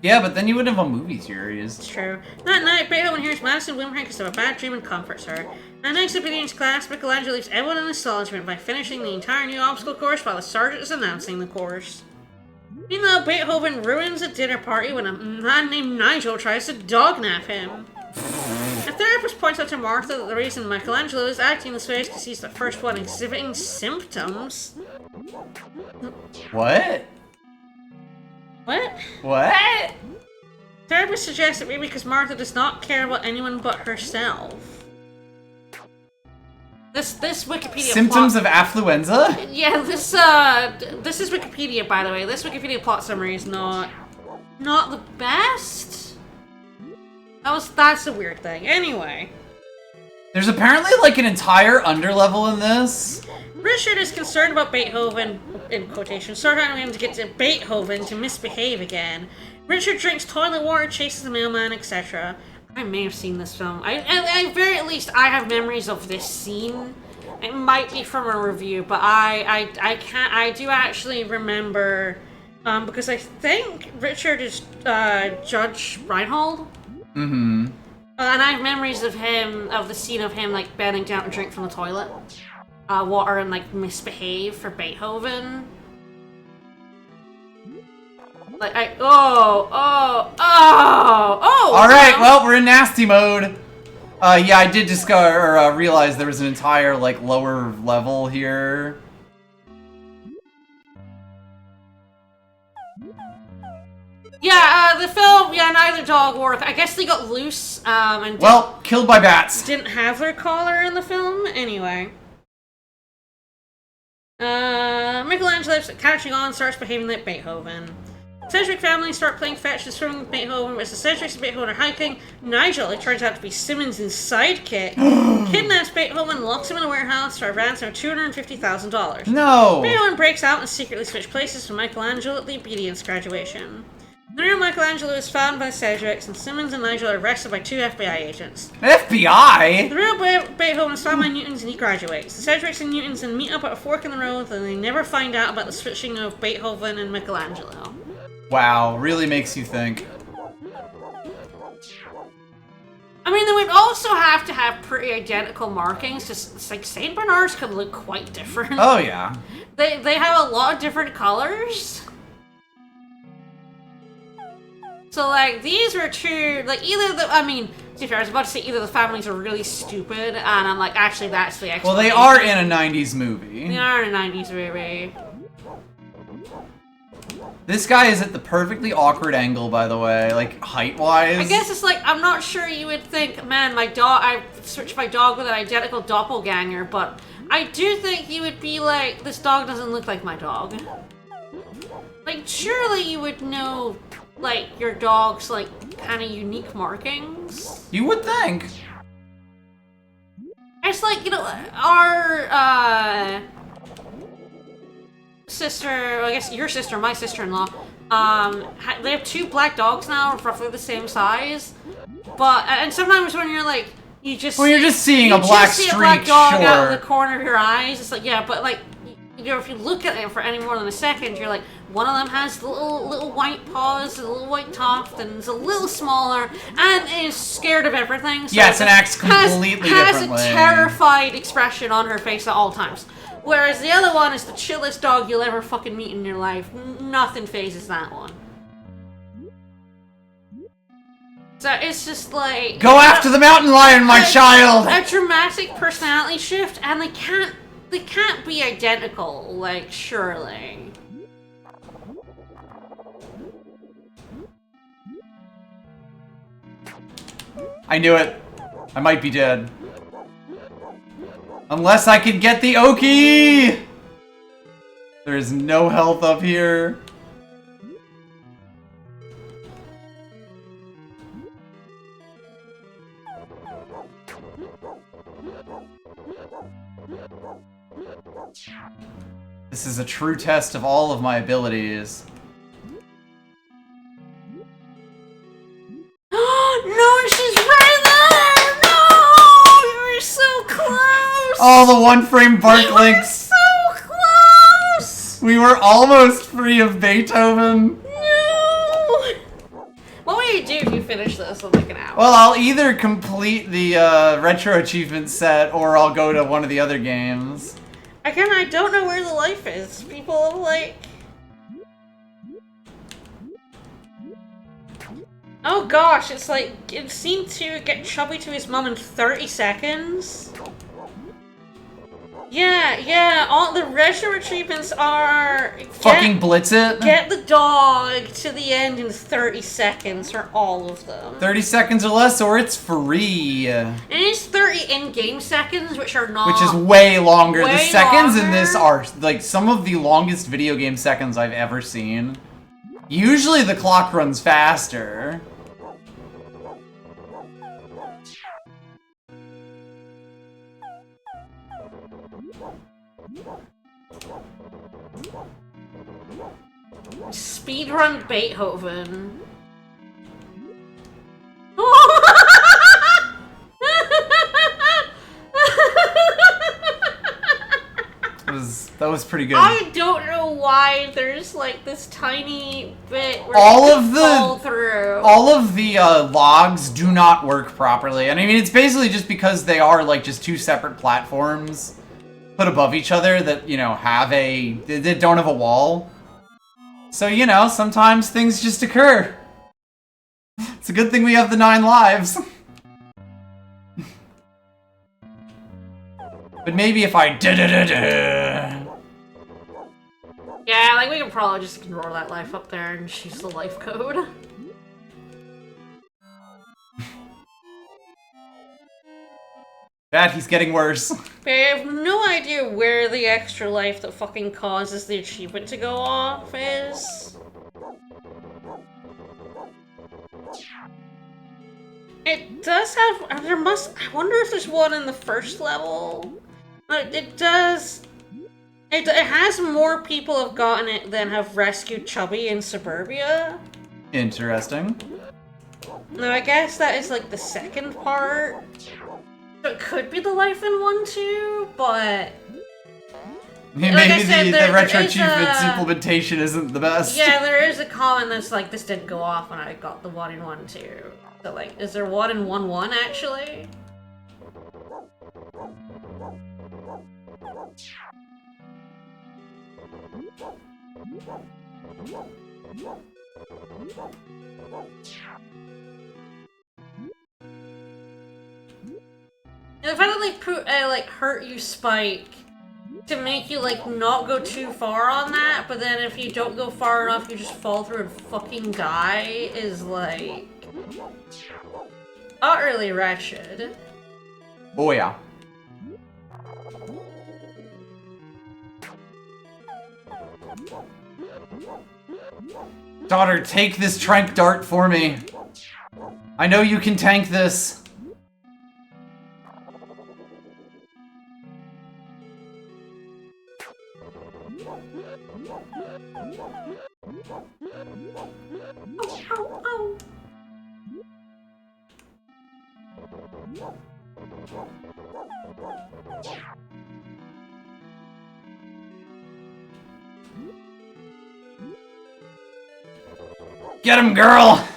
Yeah, but then you wouldn't have a movie series. It's true. That night, Beethoven hears Madison whimpering because of a bad dream and comforts her. That night's obedience class, Michelangelo leaves everyone in astonishment by finishing the entire new obstacle course while the sergeant is announcing the course. Meanwhile, Beethoven ruins a dinner party when a man named Nigel tries to dognap him. A therapist points out to Martha that the reason Michelangelo is acting this way is because he's the first one exhibiting symptoms. What? What? What? Therapist suggests that maybe because Martha does not care about anyone but herself. This Wikipedia Symptoms plot... of affluenza? Yeah, this is Wikipedia, by the way. This Wikipedia plot summary is not the best. That's a weird thing. Anyway. There's apparently like an entire underlevel in this. Richard is concerned about Beethoven, in quotation, starting him to get to Beethoven to misbehave again. Richard drinks toilet water, chases the mailman, etc. I may have seen this film. At very least, I have memories of this scene. It might be from a review, but I do actually remember, because I think Richard is Judge Reinhold. Mm-hmm. And I have memories of the scene of him like bending down to drink from the toilet water and like misbehave for Beethoven. Like All right, well, we're in nasty mode. Yeah, I did discover or realize there was an entire like lower level here. Yeah, the film, neither dog worked. I guess they got loose, and killed by bats. Didn't have their collar in the film, anyway. Michelangelo, catching on, starts behaving like Beethoven. Cedric family start playing fetch and swimming with Beethoven. As the Cedrics and Beethoven are hiking, Nigel, it turns out to be Simmons' sidekick, kidnaps Beethoven, locks him in a warehouse for a ransom of $250,000. No! Beethoven breaks out and secretly switches places with Michelangelo at the obedience graduation. The real Michelangelo is found by the Cedrics, and Simmons and Nigel are arrested by 2 FBI agents. FBI? The real Beethoven is found by Newtons and he graduates. The Cedrics and Newtons then meet up at a fork in the road, and they never find out about the switching of Beethoven and Michelangelo. Wow, really makes you think. I mean, they would also have to have pretty identical markings, just like St. Bernards could look quite different. Oh, yeah. They have a lot of different colors. So, like, these are two, like, I was about to say either the families are really stupid, and I'm like, actually, that's the explanation. Well, they are in a 90s movie. They are in a 90s movie. This guy is at the perfectly awkward angle, by the way, like, height-wise. I guess it's like, I'm not sure you would think, man, I switched my dog with an identical doppelganger, but I do think you would be like, this dog doesn't look like my dog. Like, surely you would know, like, your dog's, like, kind of unique markings. You would think. It's like, our, sister, I guess your sister, my sister-in-law, they have 2 black dogs now, roughly the same size. But, and sometimes when you're like, you're just seeing a black dog sure. out of the corner of your eyes, it's like, yeah, but like, if you look at it for any more than a second, you're like, one of them has little white paws, a little white tuft, and is a little smaller, and is scared of everything. So yes, and acts completely differently. Has a terrified expression on her face at all times. Whereas the other one is the chillest dog you'll ever fucking meet in your life. Nothing phases that one. So it's just like... Go after the mountain lion, my child! A dramatic personality shift, and they can't be identical, like, surely. I knew it. I might be dead. Unless I can get the Oki! There's no health up here. This is a true test of all of my abilities. No, she's right there! No! You were so close! Oh, the one-frame bark links! So close! We were almost free of Beethoven. No! What will you do if you finish this in like an hour? Well, I'll either complete the retro achievement set, or I'll go to one of the other games. Again, I don't know where the life is. People, like... Oh gosh, it's like, it seemed to get chubby to his mom in 30 seconds. Yeah, all the retro achievements are... Fucking blitz it? Get the dog to the end in 30 seconds, or all of them. 30 seconds or less, or it's free. And it's 30 in-game seconds, which are not... Which is way longer. The seconds in longer. this are, like, some of the longest video game seconds I've ever seen. Usually the clock runs faster. Speedrun Beethoven. That was pretty good. I don't know why there's like this tiny bit where all you of can the fall through. all of the logs do not work properly, and I mean it's basically just because they are like just two separate platforms put above each other that have they don't have a wall. So sometimes things just occur. It's a good thing we have the 9 lives. But maybe if I Yeah, like we can probably just ignore that life up there and choose the life code. That he's getting worse. But I have no idea where the extra life that fucking causes the achievement to go off is. It does have. I wonder if there's one in the first level. It does. It has more people have gotten it than have rescued Chubby in Suburbia. Interesting. Now, I guess that is like the second part. It could be the life in 1 too, but. Maybe like I said, the retro achievements implementation isn't the best. Yeah, there is a comment that's like, this didn't go off when I got the 1 in 1 too. So, like, is there 1 in 1 actually? If I like hurt you, Spike, to make you like not go too far on that, but then if you don't go far enough, you just fall through and fucking die, is like utterly wretched. Oh yeah. Daughter, take this trank dart for me. I know you can tank this. Ow, ow. Get him, girl!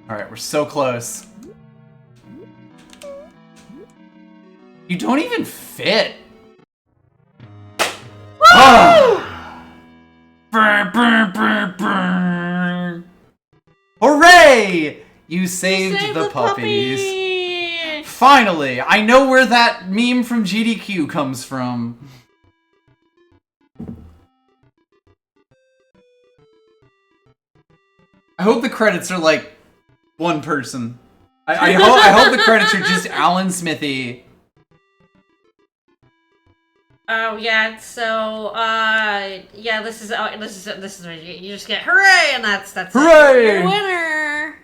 Alright, we're so close. You don't even fit. Brr, brr, brr, brr. Hooray! You saved the puppies. Puppy! Finally! I know where that meme from GDQ comes from. I hope the credits are like one person. I hope the credits are just Alan Smithy. Oh yeah, so yeah, this is what you just get hooray, and that's Hooray! You're a winner.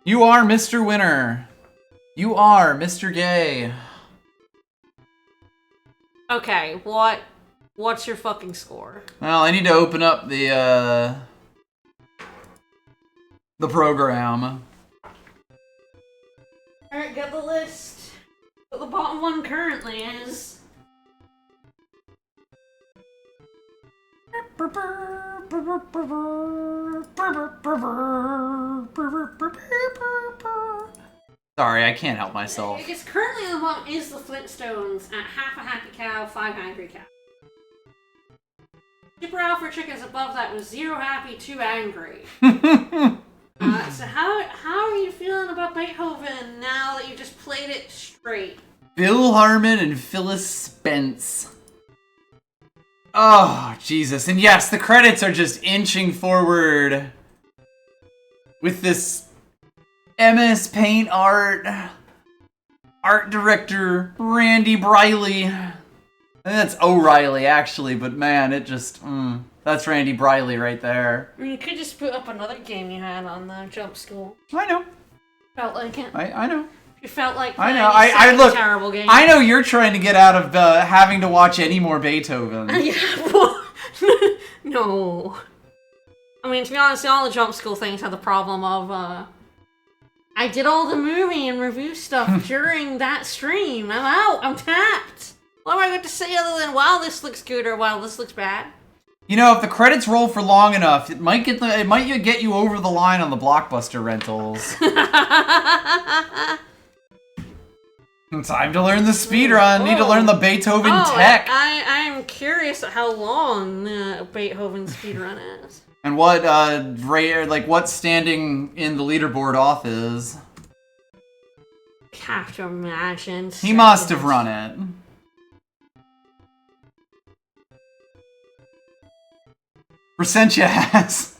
You are Mr. Winner. You are Mr. Gay. Okay, what's your fucking score? Well, I need to open up the program. Alright, get the list. But the bottom one currently is Sorry, I can't help myself. because currently the bottom is the Flintstones at half a happy cow, 5 angry cow. Super Alpha Chickens above that was 0 happy, 2 angry. So how are you feeling about Beethoven now that you just played it straight? Bill Harmon and Phyllis Spence. Oh, Jesus. And yes, the credits are just inching forward with this MS Paint art director, Randy Briley. I think that's O'Reilly, actually, but man, it just, that's Randy Briley right there. You could just put up another game you had on the Jump School. I know. Felt like it. I know. You felt like I know. I look. Terrible game. I know you're trying to get out of having to watch any more Beethoven. No. I mean, to be honest, all the Jump School things had the problem of, I did all the movie and review stuff during that stream. I'm out. I'm tapped. What am I going to say other than, wow, this looks good or wow, this looks bad? You know, if the credits roll for long enough, it might get you over the line on the Blockbuster rentals. Time to learn the speedrun. Need to learn the Beethoven tech. I'm curious how long the Beethoven speedrun is. And what what's standing in the leaderboard off is. Have to imagine. He must have run it. Resentia has.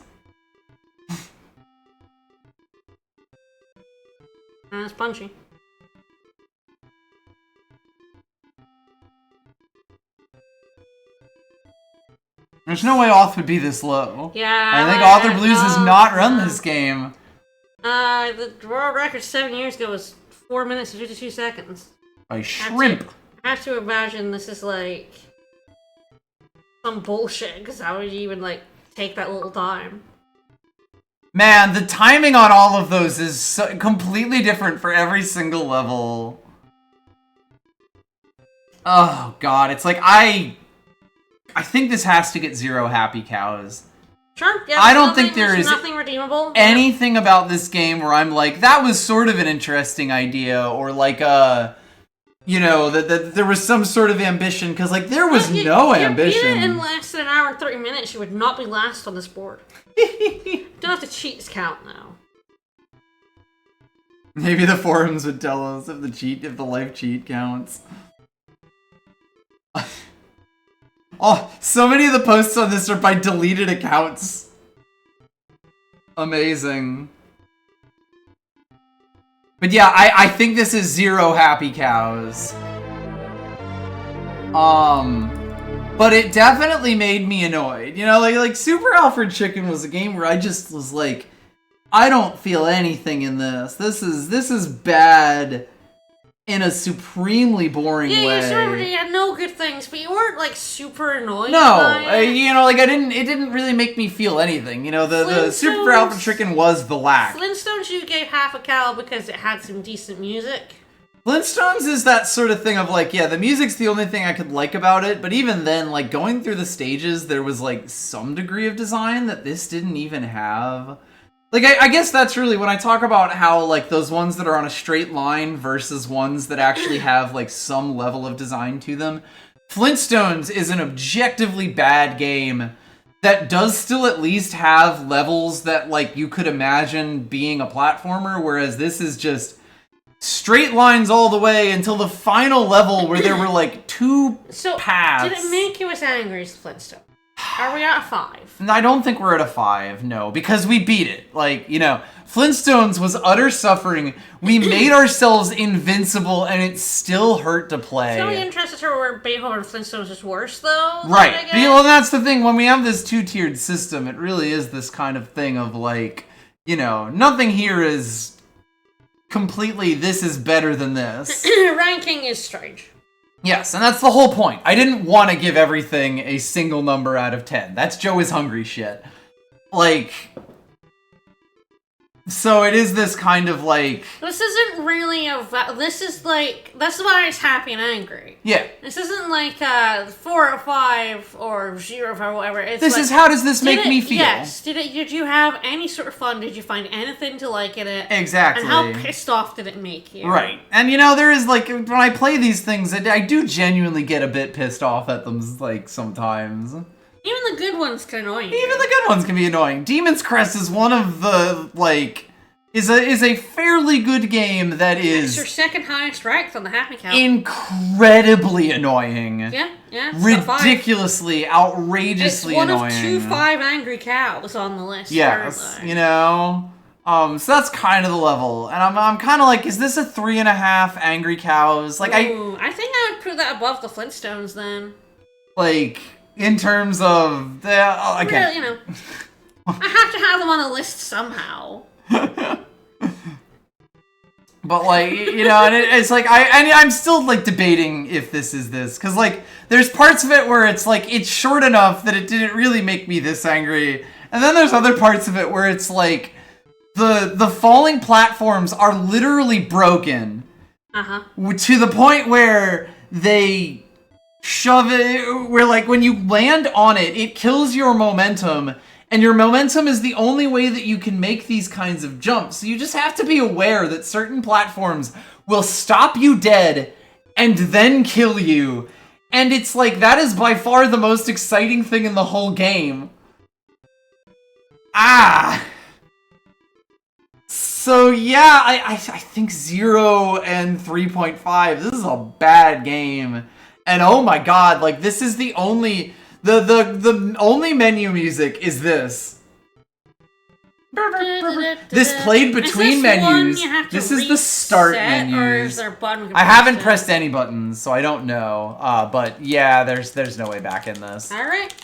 That's punchy. There's no way Auth would be this low. Yeah. I think Author Blues has not run this game. The world record 7 years ago was 4 minutes and 52 seconds. By shrimp. I have to imagine this is like some bullshit, because how would you even like take that little time? Man, the timing on all of those is completely different for every single level. Oh god, it's like I think this has to get 0 happy cows. Sure, yeah. I don't think there is nothing redeemable. anything about this game where I'm like, that was sort of an interesting idea, or like you know, that there was some sort of ambition, because like there was no ambition. Beat it in less than an hour and 30 minutes, you would not be last on this board. Don't have to cheats count now. Maybe the forums would tell us if the life cheat counts. Oh, so many of the posts on this are by deleted accounts. Amazing. But yeah, I think this is 0 happy cows. But it definitely made me annoyed. You know, like Super Alfred Chicken was a game where I just was like, I don't feel anything in this. This is bad in a supremely boring way. Yeah, you had no good things, but you weren't like super annoyed. No, you know, like it didn't really make me feel anything. You know, the Super Alfred Chicken was the lack. Flintstones you gave half a cow because it had some decent music. Flintstones is that sort of thing of like, yeah, the music's the only thing I could like about it, but even then, like, going through the stages, there was like some degree of design that this didn't even have. Like, I guess that's really when I talk about how, like, those ones that are on a straight line versus ones that actually have, like, some level of design to them. Flintstones is an objectively bad game that does still at least have levels that, like, you could imagine being a platformer, whereas this is just straight lines all the way until the final level where there were, like, two paths. Did it make you as angry as Flintstones? Are we at a 5? I don't think we're at a 5, no, because we beat it. Like, you know, Flintstones was utter suffering. We made ourselves invincible, and it still hurt to play. It's really interesting to where Beethoven and Flintstones is worse, though. Right. Well, that's the thing. When we have this 2-tiered system, it really is this kind of thing of, like, you know, nothing here is completely, this is better than this. Ranking is strange. Yes, and that's the whole point. I didn't want to give everything a single number out of 10. That's Joe is hungry shit. Like, so it is this kind of like... This isn't really this is like... That's why it's happy and angry. Yeah. This isn't like 4 or 5 or 0 or whatever. It's this like, is how does this make me feel? Yes. Did you have any sort of fun? Did you find anything to like in it? Exactly. And how pissed off did it make you? Right. And you know, there is like, when I play these things, I do genuinely get a bit pissed off at them, like, sometimes. Even the good ones can annoy you. Even the good ones can be annoying. Demon's Crest is one of the, like... is a fairly good game that It's is your second highest ranked on the Happy Count. incredibly annoying. Yeah. It's Ridiculously, outrageously annoying. It's one of 2 5 angry cows on the list. Yes, currently. you know. So that's kind of the level, and I'm kind of like, is this a 3.5 angry cows? Like I think I would put that above the Flintstones then. Like in terms of the again, Really, you know, I have to have them on a list somehow. But like, you know, and it's like I'm still like debating if this is this, because like there's parts of it where it's like it's short enough that it didn't really make me this angry, and then there's other parts of it where it's like the falling platforms are literally broken to the point where they shove it, where like when you land on it, it kills your momentum. And your momentum is the only way that you can make these kinds of jumps. So you just have to be aware that certain platforms will stop you dead and then kill you. And it's like, that is by far the most exciting thing in the whole game. So yeah, I think 0 and 3.5, this is a bad game. And oh my god, like this is the only... The only menu music is this. This played between menus. This is the start menus. I haven't pressed any buttons, so I don't know. But yeah, there's no way back in this. All right.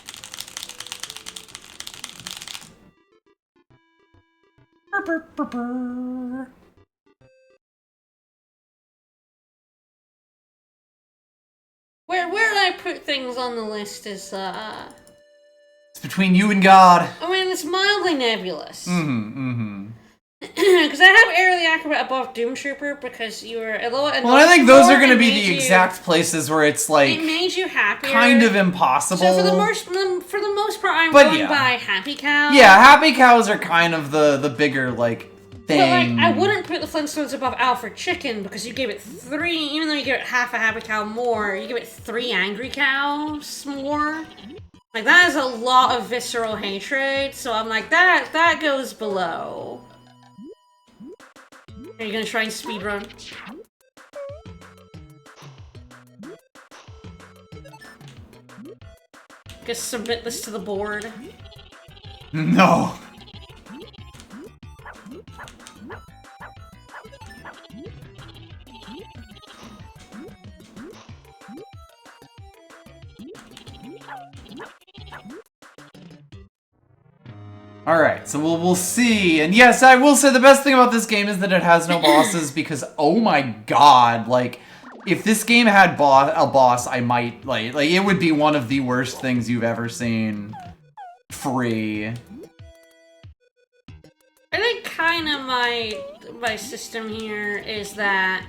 Where I put things on the list is it's between you and God. I mean, it's mildly nebulous. Mm-hmm. Because I have Air the Acrobat above Doom Trooper because you were a little. Well, I think those are going to be the exact places where it's like it made you happier. Kind of impossible. So for the most part, I'm going by Happy Cow. Yeah, Happy Cows are kind of the bigger like thing. But like, I wouldn't put the Flintstones above Alfred Chicken because you gave it 3, even though you give it half a Happy Cow more, you give it 3 Angry Cows more. Like, that is a lot of visceral hatred, so I'm like, that goes below. Are you gonna try and speedrun? Just submit this to the board. No. Alright, so we'll see. And yes, I will say the best thing about this game is that it has no bosses because, oh my god, like, if this game had a boss, I might, like, it would be one of the worst things you've ever seen free. I think kind of my system here is that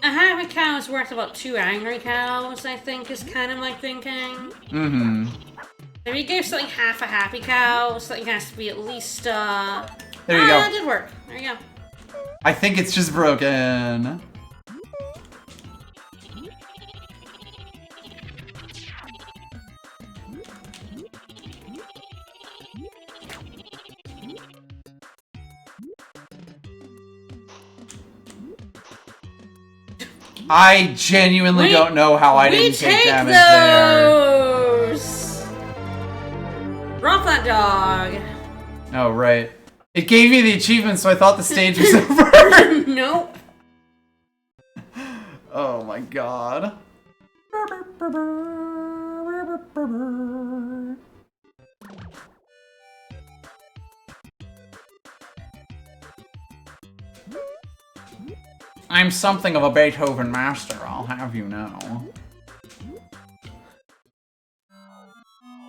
a Happy Cow is worth about 2 Angry Cows, I think, is kind of my thinking. Mm-hmm. If you gave something half a Happy Cow, something has to be at least, There you go. That did work. There you go. I think it's just broken. I genuinely don't know how I didn't take damage those. There. Drop that dog. Oh, right. It gave me the achievement, so I thought the stage was over. Nope. Oh my god. I'm something of a Beethoven master, I'll have you know.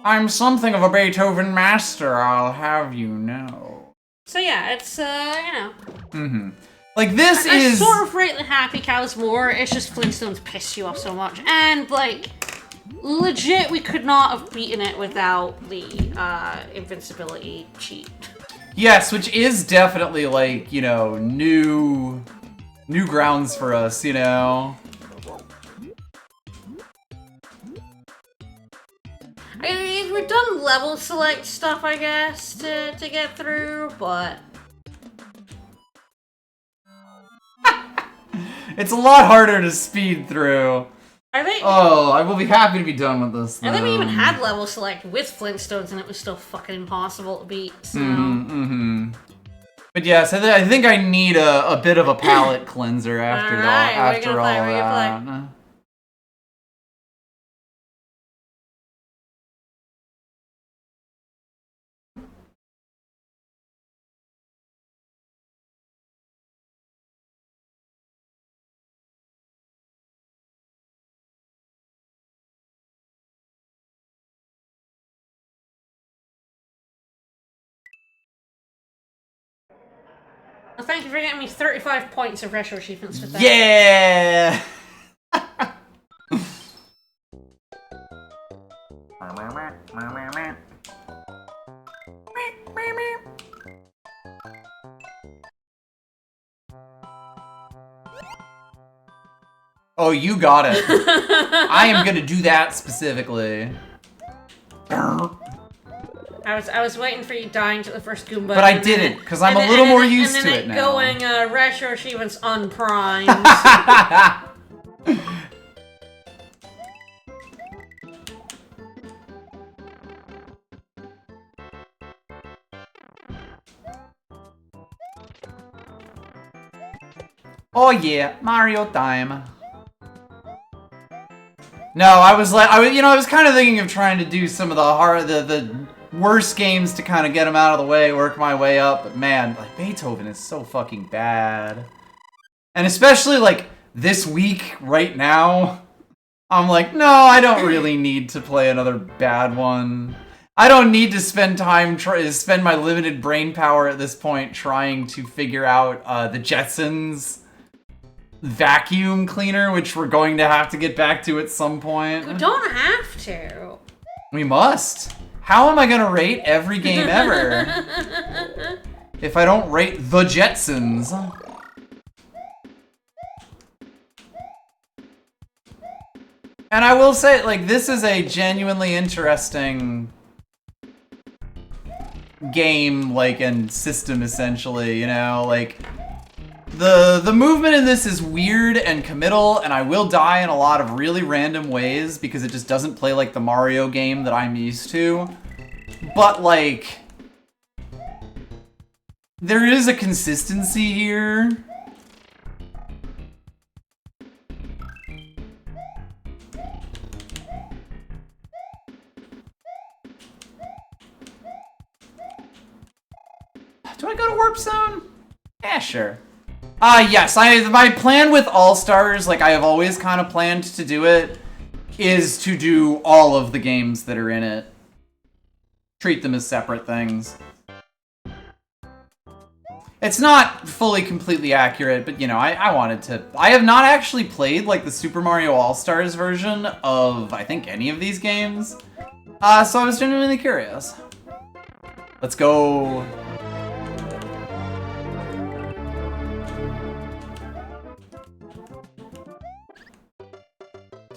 I'm something of a Beethoven master, I'll have you know. So yeah, it's, you know. Mm-hmm. Like, this I is... sort of rate the Happy Cows more, it's just Flintstones piss you off so much. And, like, legit, we could not have beaten it without the, invincibility cheat. Yes, which is definitely, like, you know, new grounds for us, you know? We've done level select stuff, I guess, to get through, but... It's a lot harder to speed through. I think... Oh, I will be happy to be done with this, though. I think we even had level select with Flintstones, and it was still fucking impossible to beat, so... But yes, I think I need a bit of a palate cleanser after all that. Well, thank you for getting me 35 points of retro achievements today. Yeah! Oh, you got it. I am gonna do that specifically. I was waiting for you dying to the first Goomba. But I didn't, because I'm a little more used to it now. Going retro achievements unprimed. Oh yeah, Mario time. No, I was kind of thinking of trying to do some of the worst games to kind of get them out of the way, work my way up. But man, like Beethoven is so fucking bad, and especially like this week right now, I'm like, no, I don't really need to play another bad one. I don't need to spend spend my limited brain power at this point trying to figure out the Jetsons vacuum cleaner, which we're going to have to get back to at some point. We don't have to. We must. How am I gonna rate every game ever if I don't rate the Jetsons? And I will say, like, this is a genuinely interesting game, like, and system, essentially, you know? Like, the movement in this is weird and committal, and I will die in a lot of really random ways because it just doesn't play like the Mario game that I'm used to. But, like, there is a consistency here. Do I go to Warp Zone? Yeah, sure. Yes, my plan with All-Stars, like I have always kind of planned to do it, is to do all of the games that are in it. Treat them as separate things. It's not fully completely accurate, but you know, I wanted to. I have not actually played like the Super Mario All-Stars version of, I think, any of these games. So I was genuinely curious. Let's go.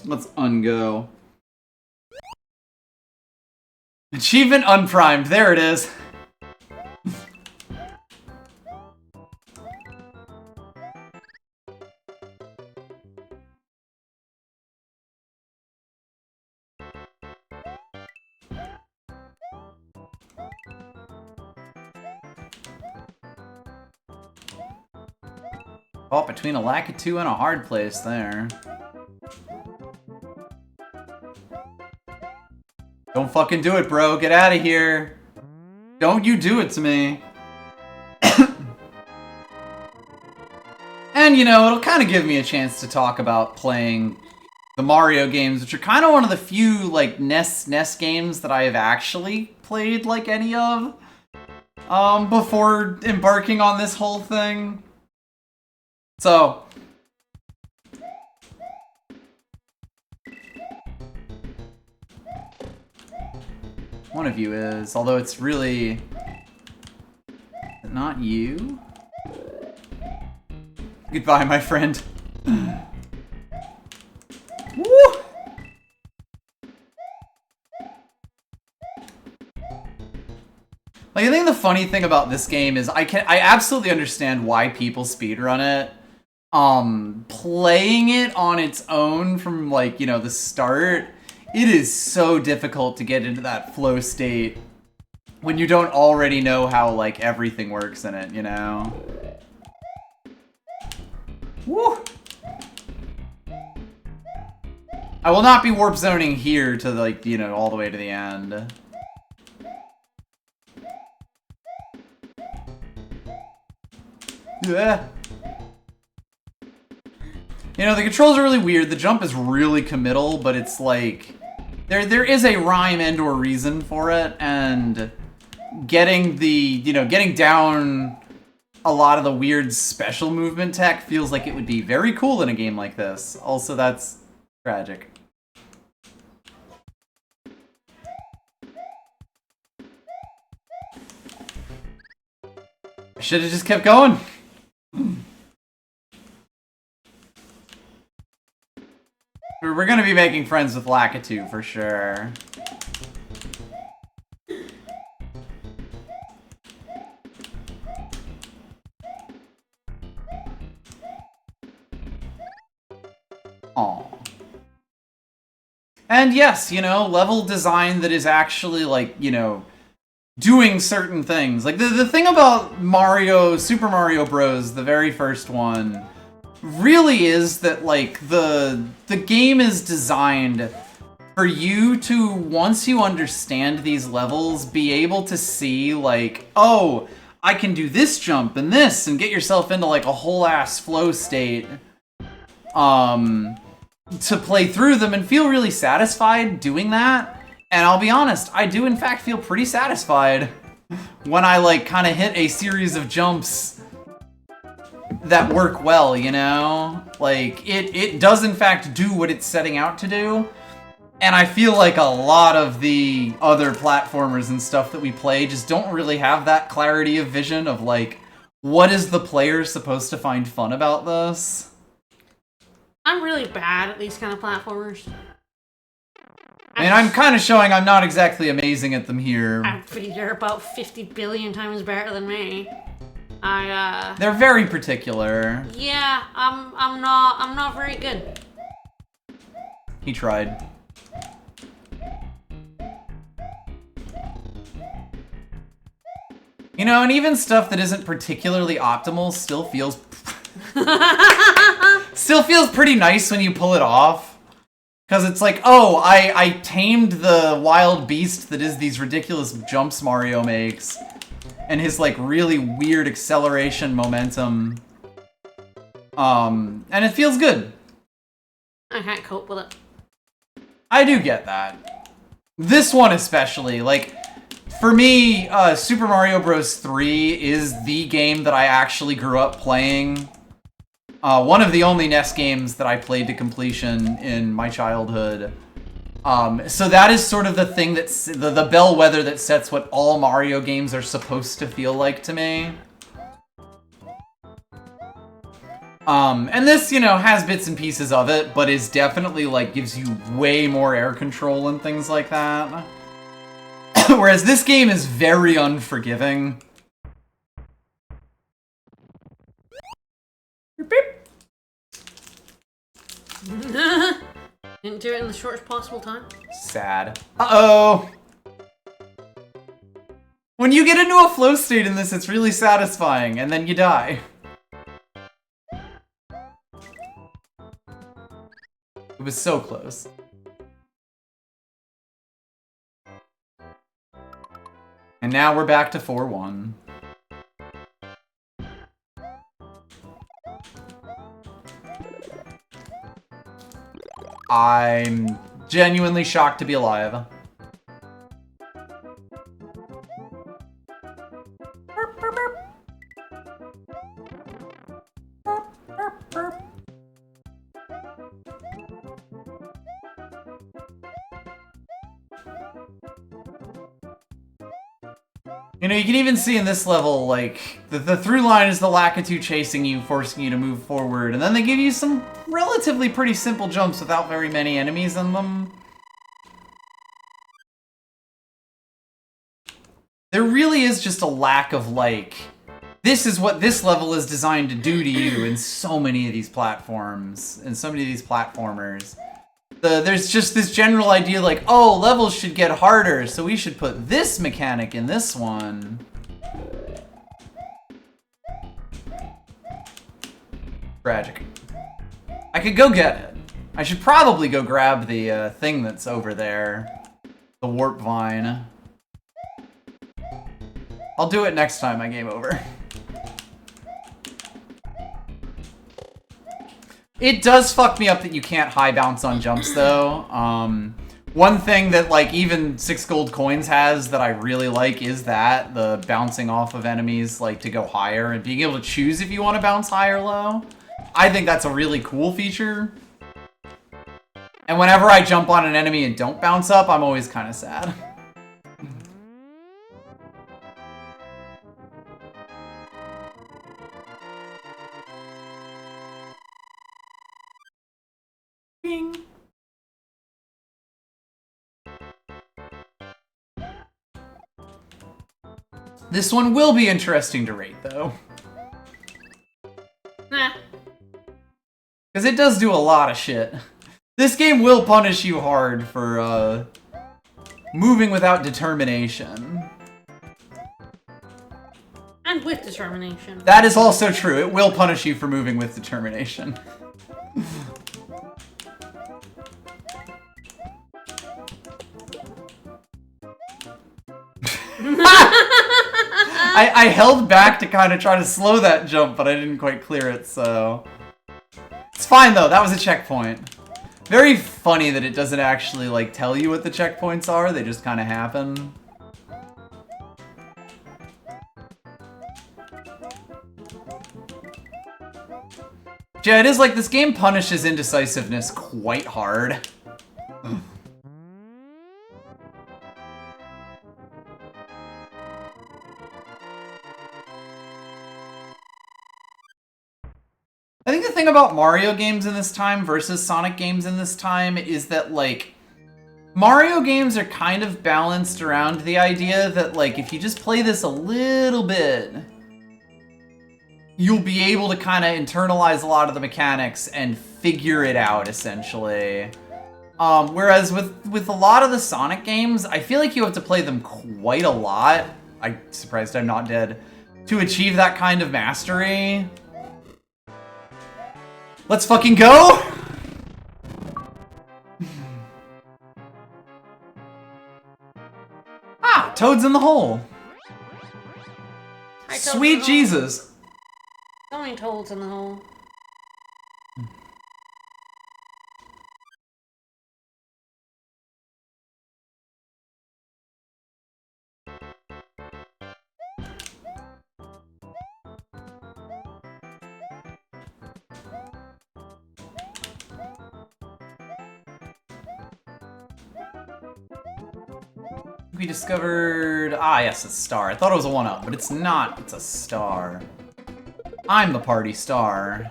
Let's ungo. Achievement unprimed. There it is. Caught between a Lakitu and a hard place there. Don't fucking do it, bro. Get out of here. Don't you do it to me. And, you know, it'll kind of give me a chance to talk about playing the Mario games, which are kind of one of the few, like, NES games that I have actually played, like, any of, before embarking on this whole thing. So... one of you is, although it's really not you. Goodbye, my friend. Woo! Like, I think the funny thing about this game is I absolutely understand why people speedrun it. Playing it on its own from, like, you know, the start, it is so difficult to get into that flow state when you don't already know how, like, everything works in it, you know? Woo! I will not be warp zoning here to, like, you know, all the way to the end. Yeah. You know, the controls are really weird. The jump is really committal, but it's like there is a rhyme and or reason for it, and getting down a lot of the weird special movement tech feels like it would be very cool in a game like this. Also, that's tragic. I should have just kept going. We're gonna be making friends with Lakitu for sure. Aw. And yes, you know, level design that is actually, like, you know, doing certain things. Like, the thing about Mario, Super Mario Bros., the very first one, really is that, like, the game is designed for you to, once you understand these levels, be able to see, like, oh, I can do this jump and this, and get yourself into, like, a whole-ass flow state, to play through them and feel really satisfied doing that. And I'll be honest, I do in fact feel pretty satisfied when I, like, kind of hit a series of jumps that work well, you know? Like, it does in fact do what it's setting out to do. And I feel like a lot of the other platformers and stuff that we play just don't really have that clarity of vision of, like, what is the player supposed to find fun about this? I'm really bad at these kind of platformers. I mean, I'm kind of showing I'm not exactly amazing at them here. I think you're about 50 billion times better than me. They're very particular. Yeah, I'm not very good. He tried. You know, and even stuff that isn't particularly optimal still feels pretty nice when you pull it off. Because it's like, oh, I tamed the wild beast that is these ridiculous jumps Mario makes. And his, like, really weird acceleration momentum. And it feels good. I can't cope with it. I do get that. This one especially, like, for me, Super Mario Bros. 3 is the game that I actually grew up playing. One of the only NES games that I played to completion in my childhood. So that is sort of the thing that's the bellwether that sets what all Mario games are supposed to feel like to me. And this, you know, has bits and pieces of it, but is definitely, like, gives you way more air control and things like that. Whereas this game is very unforgiving. Didn't do it in the shortest possible time. Sad. Uh-oh! When you get into a flow state in this, it's really satisfying, and then you die. It was so close. And now we're back to 4-1. I'm genuinely shocked to be alive. You know, you can even see in this level, like, the through line is the Lakitu chasing you, forcing you to move forward, and then they give you some relatively pretty simple jumps without very many enemies in them. there really is just a lack of, like, this is what this level is designed to do to you in so many of these platforms, and so many of these platformers. There's just this general idea like, oh, levels should get harder, so we should put this mechanic in this one. Tragic. I could go get it. I should probably go grab the thing that's over there. The warp vine. I'll do it next time I game over. It does fuck me up that you can't high bounce on jumps, though. One thing that, like, even 6 gold coins has that I really like is that, the bouncing off of enemies, like, to go higher, and being able to choose if you want to bounce high or low. I think that's a really cool feature. And whenever I jump on an enemy and don't bounce up, I'm always kind of sad. Bing. This one will be interesting to rate, though. Nah. Because it does do a lot of shit. This game will punish you hard for, moving without determination. And with determination. That is also true. It will punish you for moving with determination. I held back to kind of try to slow that jump, but I didn't quite clear it, so... It's fine, though. That was a checkpoint. Very funny that it doesn't actually, like, tell you what the checkpoints are. They just kind of happen. Yeah, it is like this game punishes indecisiveness quite hard. I think the thing about Mario games in this time versus Sonic games in this time is that, like, Mario games are kind of balanced around the idea that, like, if you just play this a little bit, you'll be able to kind of internalize a lot of the mechanics and figure it out, essentially. Whereas with a lot of the Sonic games, I feel like you have to play them quite a lot. I'm surprised I'm not dead. To achieve that kind of mastery. Let's fucking go! Ah, Toad's in the hole. Hi, Sweet Jesus. So many toads in the hole. We discovered... Ah, yes, it's a star. I thought it was a 1-up, but it's not. It's a star. I'm the party star.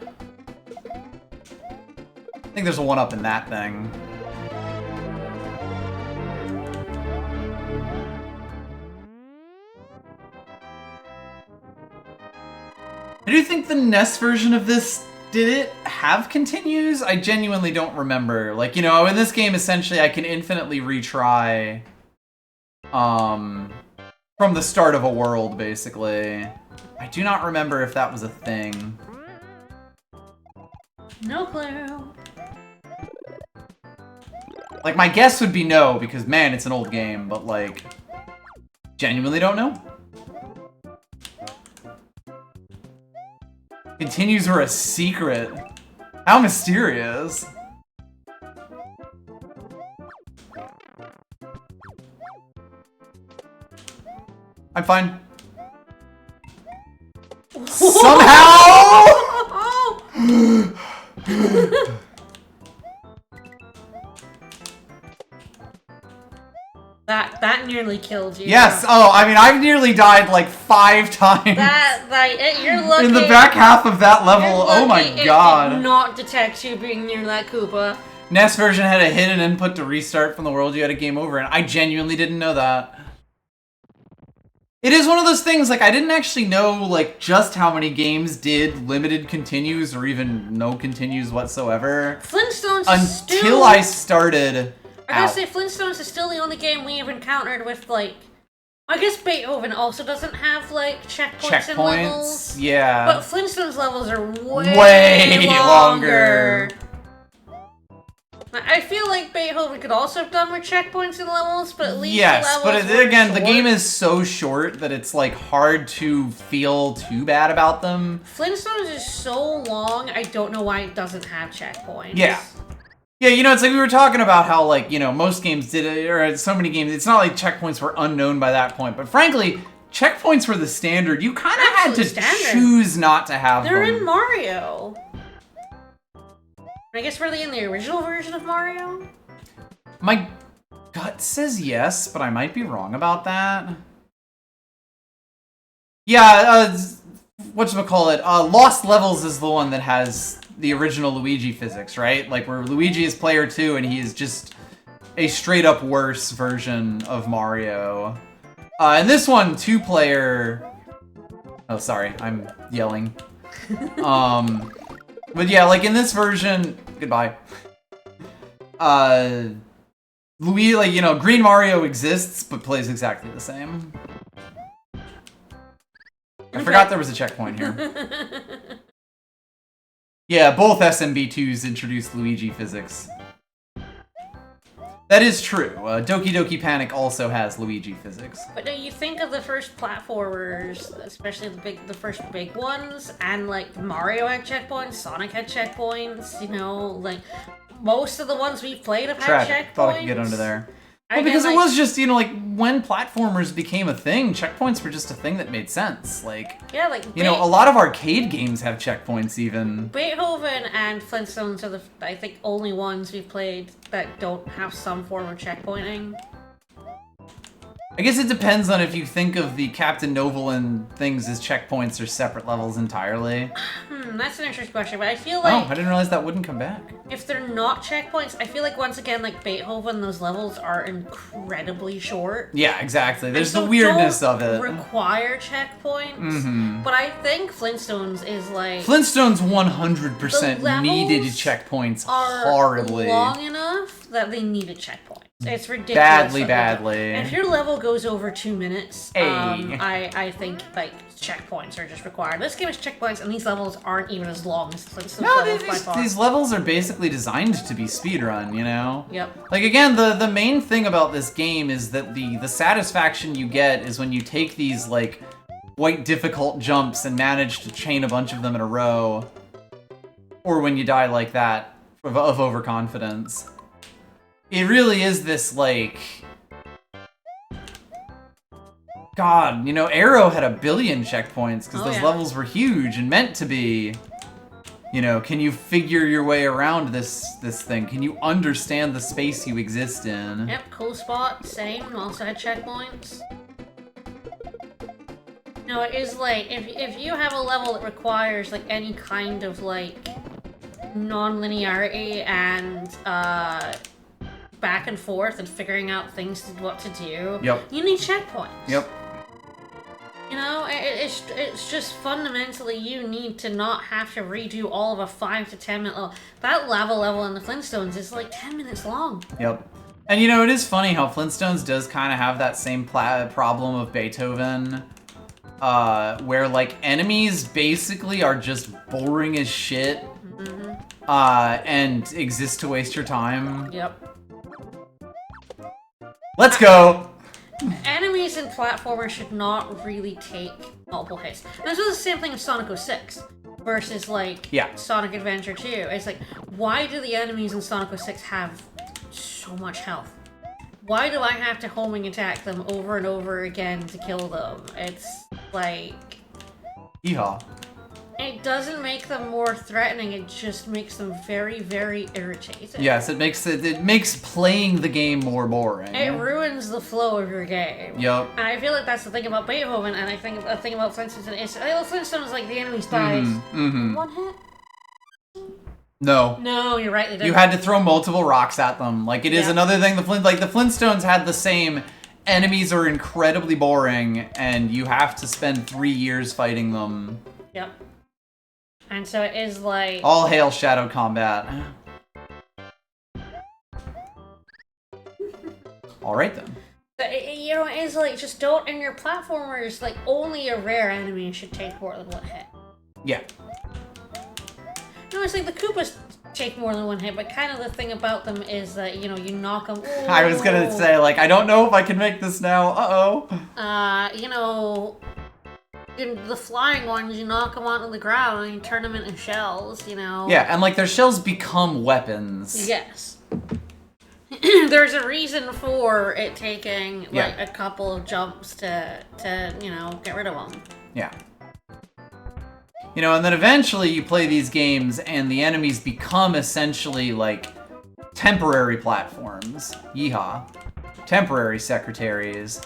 I think there's a 1-up in that thing. I do think the NES version of this, did it have continues? I genuinely don't remember. Like, you know, in this game, essentially, I can infinitely retry... from the start of a world, basically. I do not remember if that was a thing. No clue. Like, my guess would be no, because, man, it's an old game, but, like, genuinely don't know. Continues were a secret. How mysterious. I'm fine. Somehow! That nearly killed you. Yes. Oh, I mean, I've nearly died like 5 times. You're lucky. In the back half of that level. Oh my god. It did not detect you being near that Koopa. NES version had a hidden input to restart from the world you had a game over, and I genuinely didn't know that. It is one of those things, like, I didn't actually know, like, just how many games did limited continues or even no continues whatsoever. Flintstones until I started I gotta say, Flintstones is still the only game we have encountered with, like... I guess Beethoven also doesn't have, like, checkpoints and levels. Yeah. But Flintstones levels are way longer. I feel like Beethoven could also have done with checkpoints and levels, but at least the levels but again, short. The game is so short that it's like hard to feel too bad about them. Flintstones is so long, I don't know why it doesn't have checkpoints. Yeah. Yeah, you know, it's like we were talking about how, like, you know, most games did it, or so many games, it's not like checkpoints were unknown by that point, but frankly, checkpoints were the standard. You kind of had to choose not to have them. They're in Mario. I guess were they in the original version of Mario? My gut says yes, but I might be wrong about that. Yeah, whatchamacallit, Lost Levels is the one that has the original Luigi physics, right? Like, where Luigi is player 2 and he is just a straight-up worse version of Mario. And this one, 2-player... Oh, sorry, I'm yelling. But yeah, like in this version, goodbye. Luigi, like, you know, Green Mario exists, but plays exactly the same. I forgot there was a checkpoint here. Yeah, both SMB2s introduced Luigi physics. That is true. Doki Doki Panic also has Luigi physics. But do you think of the first platformers, especially the first big ones, and like Mario had checkpoints, Sonic had checkpoints, you know, like most of the ones we've played have had checkpoints. Thought I could get under there. Well, because it was just, you know, like, when platformers became a thing, checkpoints were just a thing that made sense. Like, yeah, like, you know, a lot of arcade games have checkpoints, even. Beethoven and Flintstones are the, I think, only ones we've played that don't have some form of checkpointing. I guess it depends on if you think of the Captain Novoland things as checkpoints or separate levels entirely. That's an interesting question, but I feel like... Oh, I didn't realize that wouldn't come back. If they're not checkpoints, I feel like, once again, like Beethoven, those levels are incredibly short. Yeah, exactly. There's the weirdness of it. Require checkpoints, but I think Flintstones is like... Flintstones 100% needed checkpoints horribly. Long enough that they needed checkpoints. It's ridiculous. Badly. And if your level goes over 2 minutes, I think like checkpoints are just required. This game has checkpoints, and these levels aren't even as long as Flintstones levels by far. These levels are basically designed to be speedrun, you know? Yep. Like, again, the main thing about this game is that the satisfaction you get is when you take these, like, quite difficult jumps and manage to chain a bunch of them in a row. Or when you die like that of overconfidence. It really is this, like... God, you know, Arrow had 1 billion checkpoints because those levels were huge and meant to be. You know, can you figure your way around this thing? Can you understand the space you exist in? Yep, cool spot, same, also had checkpoints. No, it is like, if you have a level that requires, like, any kind of, like, non-linearity and, back and forth and figuring out what to do. Yep. You need checkpoints. Yep. You know, it's just fundamentally you need to not have to redo all of a 5 to 10 minute level. That lava level in the Flintstones is like 10 minutes long. Yep. And you know, it is funny how Flintstones does kind of have that same problem of Beethoven, where like enemies basically are just boring as shit, and exist to waste your time. Yep. Let's go! Enemies in platformers should not really take multiple hits. And this was the same thing with Sonic 06 versus, like, Sonic Adventure 2. It's like, why do the enemies in Sonic 06 have so much health? Why do I have to homing attack them over and over again to kill them? It's like... Yeehaw. It doesn't make them more threatening, it just makes them very, very irritating. Yes, it makes playing the game more boring. It ruins the flow of your game. Yep. And I feel like that's the thing about Beethoven, and I think the thing about Flintstones is, Flintstones, like, the enemies dies. One hit? No, you're right. You had to throw multiple rocks at them. Like, it is another thing. The Flintstones had the same enemies are incredibly boring, and you have to spend 3 years fighting them. Yep. And so it is like... All hail Shadow Combat. Alright then. You know, it is like, just don't, in your platformers, like, only a rare enemy should take more than one hit. Yeah. No, it's like the Koopas take more than one hit, but kind of the thing about them is that, you know, you knock them... Ooh. I was gonna say, like, I don't know if I can make this now. Uh-oh. You know... The flying ones, you knock them onto the ground and you turn them into shells, you know? Yeah, and, like, their shells become weapons. Yes. There's a reason for it taking, like, a couple of jumps to, you know, get rid of them. Yeah. You know, and then eventually you play these games and the enemies become essentially, like, temporary platforms. Yeehaw. Temporary secretaries.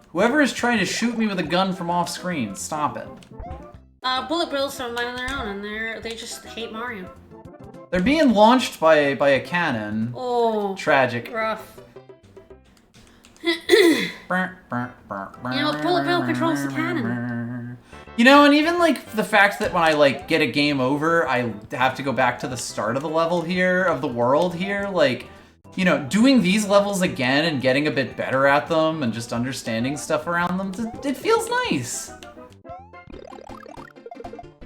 Whoever is trying to shoot me with a gun from off screen, stop it. Bullet Bills have mind of their own, and they just hate Mario. They're being launched by a cannon. Oh. Tragic. Rough. You know, Bullet Bill controls the cannon. You know, and even, like, the fact that when I, like, get a game over, I have to go back to the start of the level here, of the world here, like... You know, doing these levels again and getting a bit better at them and just understanding stuff around them, it feels nice.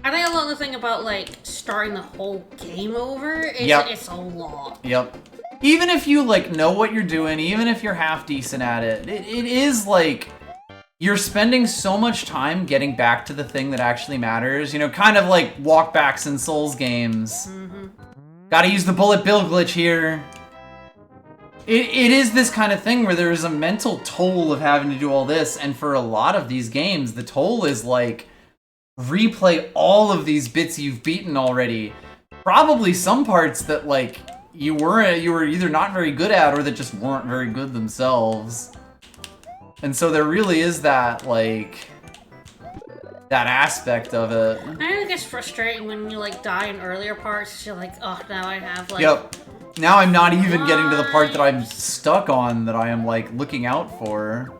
I think a lot of the thing about, like, starting the whole game over is it's a lot. Yep. Even if you, like, know what you're doing, even if you're half decent at it, it is, like, you're spending so much time getting back to the thing that actually matters. You know, kind of like walkbacks in Souls games. Mm-hmm. Gotta use the bullet bill glitch here. It is this kind of thing where there is a mental toll of having to do all this, and for a lot of these games, the toll is like, replay all of these bits you've beaten already. Probably some parts that, like, you were either not very good at or that just weren't very good themselves. And so there really is that, like, that aspect of it. I think it's frustrating when you, like, die in earlier parts, you're like, oh, now I have, like... Yep. Now I'm not even getting to the part that I'm stuck on that I am, like, looking out for.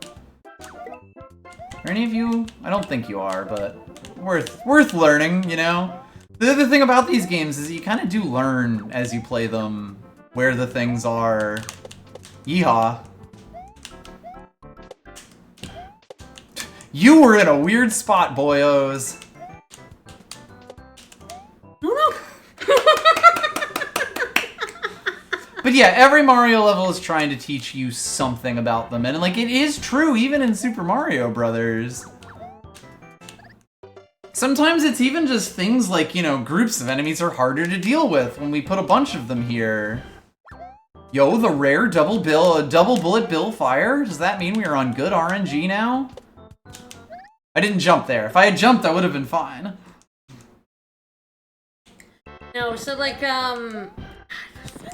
Are any of you? I don't think you are, but worth learning, you know? The other thing about these games is you kind of do learn as you play them where the things are. Yeehaw. You were in a weird spot, boyos. No. But yeah, every Mario level is trying to teach you something about them. And, like, it is true even in Super Mario Brothers. Sometimes it's even just things like, you know, groups of enemies are harder to deal with when we put a bunch of them here. Yo, the rare double bullet bill fire? Does that mean we are on good RNG now? I didn't jump there. If I had jumped, I would have been fine. No, so, like,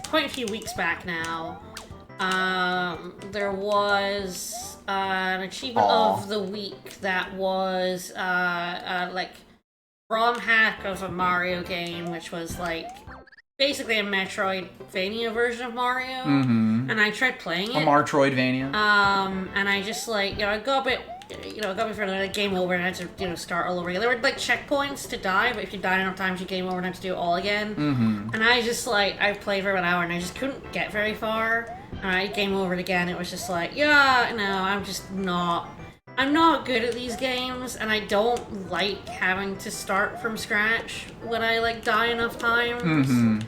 quite a few weeks back now, there was an achievement of the week that was like ROM hack of a Mario game, which was like basically a Metroidvania version of Mario. Mm-hmm. And I tried playing it. A Martroidvania. And I just, like, you know, I got a bit. You know, it got me for the game over and I had to, you know, start all over again. There were, like, checkpoints to die, but if you died enough times, you game over and had to do it all again. Mm-hmm. And I just, like, I played for about an hour and I just couldn't get very far. And I game over it again. It was just like, yeah, no, I'm not good at these games, and I don't like having to start from scratch when I, like, die enough times. Mm-hmm.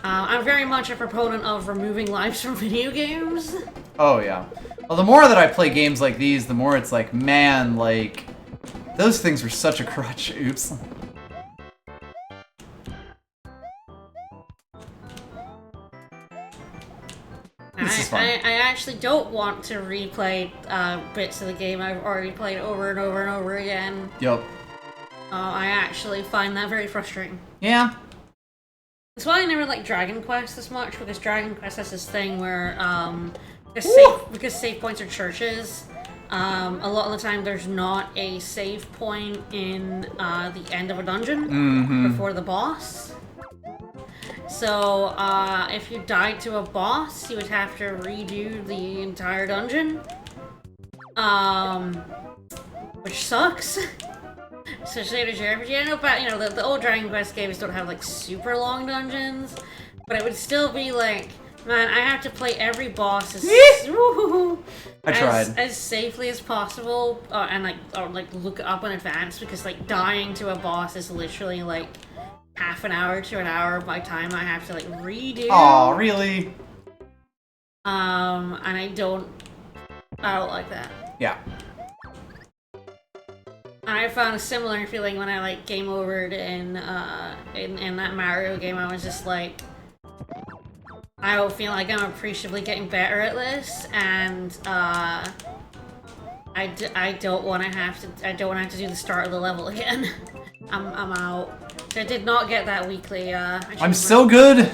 I'm very much a proponent of removing lives from video games. Oh, yeah. Well, the more that I play games like these, the more it's like, man, like, those things were such a crutch. Oops. This is fun. I actually don't want to replay bits of the game I've already played over and over and over again. Yep. I actually find that very frustrating. Yeah. That's why I never like Dragon Quest as much, because Dragon Quest has this thing where, because save points are churches, a lot of the time there's not a save point in the end of a dungeon before the boss. So, if you died to a boss, you would have to redo the entire dungeon. Which sucks. Especially in a JRPG. I know about, you know, the old Dragon Quest games don't have, like, super long dungeons. But it would still be like, man, I have to play every boss as, as safely as possible. And, like, look it up in advance. Because, like, dying to a boss is literally, like, half an hour to an hour by time I have to, like, redo. Aw, really? And I don't like that. Yeah. And I found a similar feeling when I, like, game overed in that Mario game. I was just like, I don't feel like I'm appreciably getting better at this, and, I don't want to have to do the start of the level again. I'm out. I did not get that weekly, I'm so good!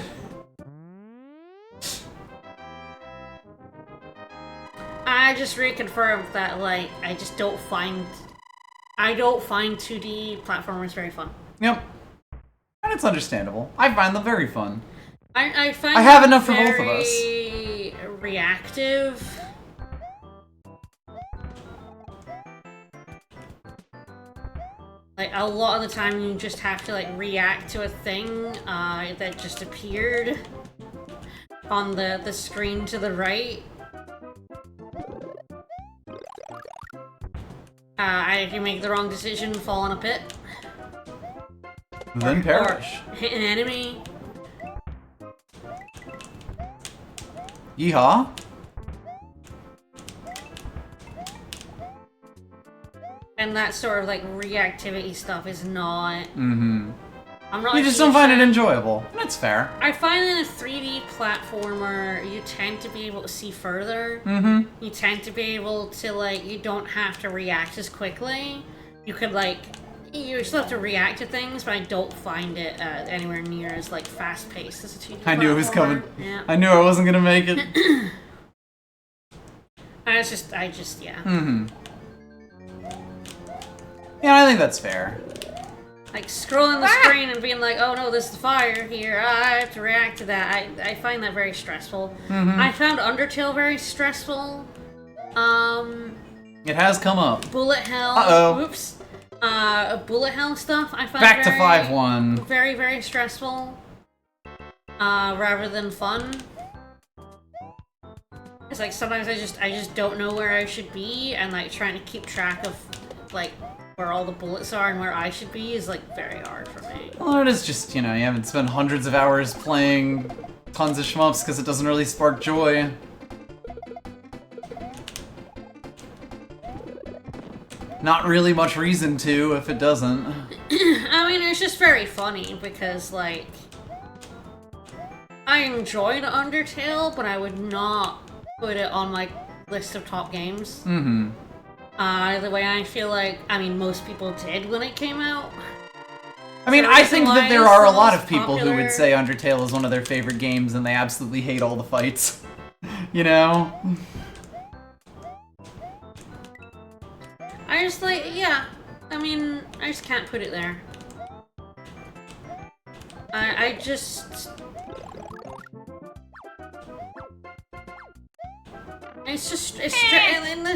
I just reconfirmed that, like, I don't find 2D platformers very fun. Yep. And it's understandable. I find them very fun. I find I have enough for both of us. Reactive. Like, a lot of the time you just have to, like, react to a thing that just appeared on the screen to the right. If you make the wrong decision, fall in a pit. Then perish. Or hit an enemy. Yeehaw. And that sort of, like, reactivity stuff is not... Mm-hmm. I'm not You just don't find it enjoyable. That's fair. I find in a 3D platformer, you tend to be able to see further. Mm-hmm. You tend to be able to, like, you don't have to react as quickly. You could, like, you still have to react to things, but I don't find it anywhere near as, like, fast-paced as a 2D platformer. I knew it was coming. Yeah. I knew I wasn't gonna make it. I just, yeah. Mm-hmm. Yeah, I think that's fair. Like, scrolling the screen and being like, oh no, there's the fire here, I have to react to that. I find that very stressful. Mm-hmm. I found Undertale very stressful. It has come up. Bullet hell. Uh-oh. Oops. Bullet hell stuff I find Back to very, 5-1. very, very stressful. Rather than fun. It's like sometimes I just don't know where I should be, and like trying to keep track of like where all the bullets are and where I should be is like very hard for me. Well, it is just, you know, you haven't spent hundreds of hours playing tons of shmups because it doesn't really spark joy. Not really much reason to if it doesn't. I mean, it's just very funny because, like, I enjoyed Undertale, but I would not put it on my list of top games. Mm-hmm. The way I feel like, I mean, most people did when it came out. I mean, So I think that there are a lot of people popular. who would say Undertale is one of their favorite games and they absolutely hate all the fights. You know? I just, like, yeah. I mean, I just can't put it there. I just... It's just, it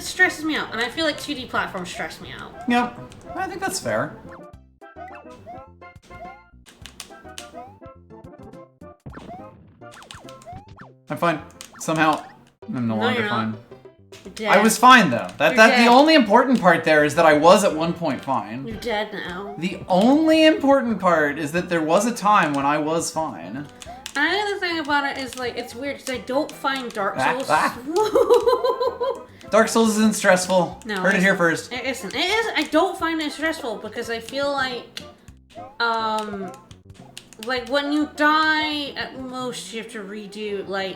stresses me out, and I feel like 2D platforms stress me out. Yep. I think that's fair. I'm fine. Somehow, I'm no longer you're not. fine. You're dead. I was fine though. You're The dead. only important part there is that I was at one point fine. You're dead now. The only important part is that there was a time when I was fine. And the other thing about it is, like, it's weird because I don't find Dark Souls... Dark Souls isn't stressful. No, Heard it here first. It isn't. It is. I don't find it stressful because I feel like, when you die, at most you have to redo, like,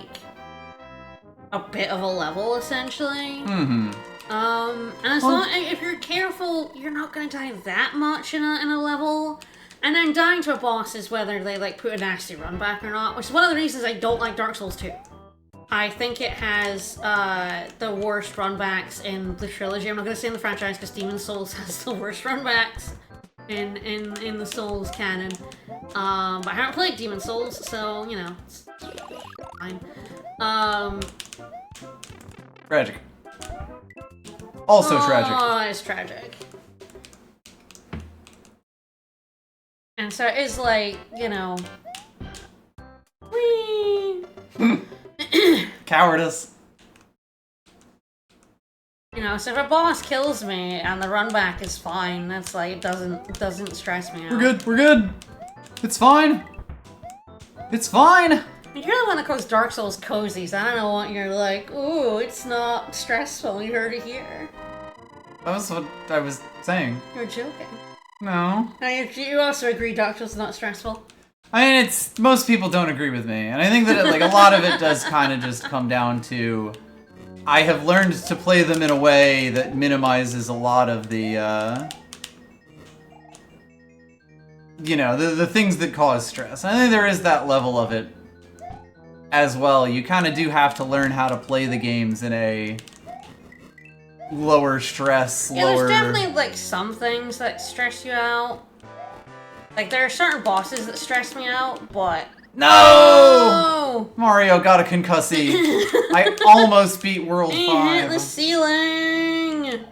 a bit of a level, essentially. Mm-hmm. And as long if you're careful, you're not gonna die that much in a level. And then dying to a boss is whether they, like, put a nasty run back or not, which is one of the reasons I don't like Dark Souls 2. I think it has the worst runbacks in the trilogy. I'm not going to say in the franchise because Demon's Souls has the worst runbacks in the Souls canon. But I haven't played Demon Souls, so, you know, it's fine. Tragic. Also tragic. Oh, it's tragic. And so it is like, you know... Whee! Cowardice. You know, so if a boss kills me and the run back is fine, that's like, it doesn't stress me out. We're good. It's fine. It's fine. You're the one that calls Dark Souls cozy, so I don't know what you're like, ooh, it's not stressful, you heard it here. That was what I was saying. You're joking. No. You also agree Dark Souls is not stressful? I mean, it's most people don't agree with me, and I think that like a lot of it does kind of just come down to I have learned to play them in a way that minimizes a lot of the you know, the things that cause stress. I think there is that level of it as well. You kind of do have to learn how to play the games in a lower stress, yeah, there's definitely like some things that stress you out. Like there are certain bosses that stress me out, but no! Mario got a concussy. I almost beat World 5. Hit the ceiling.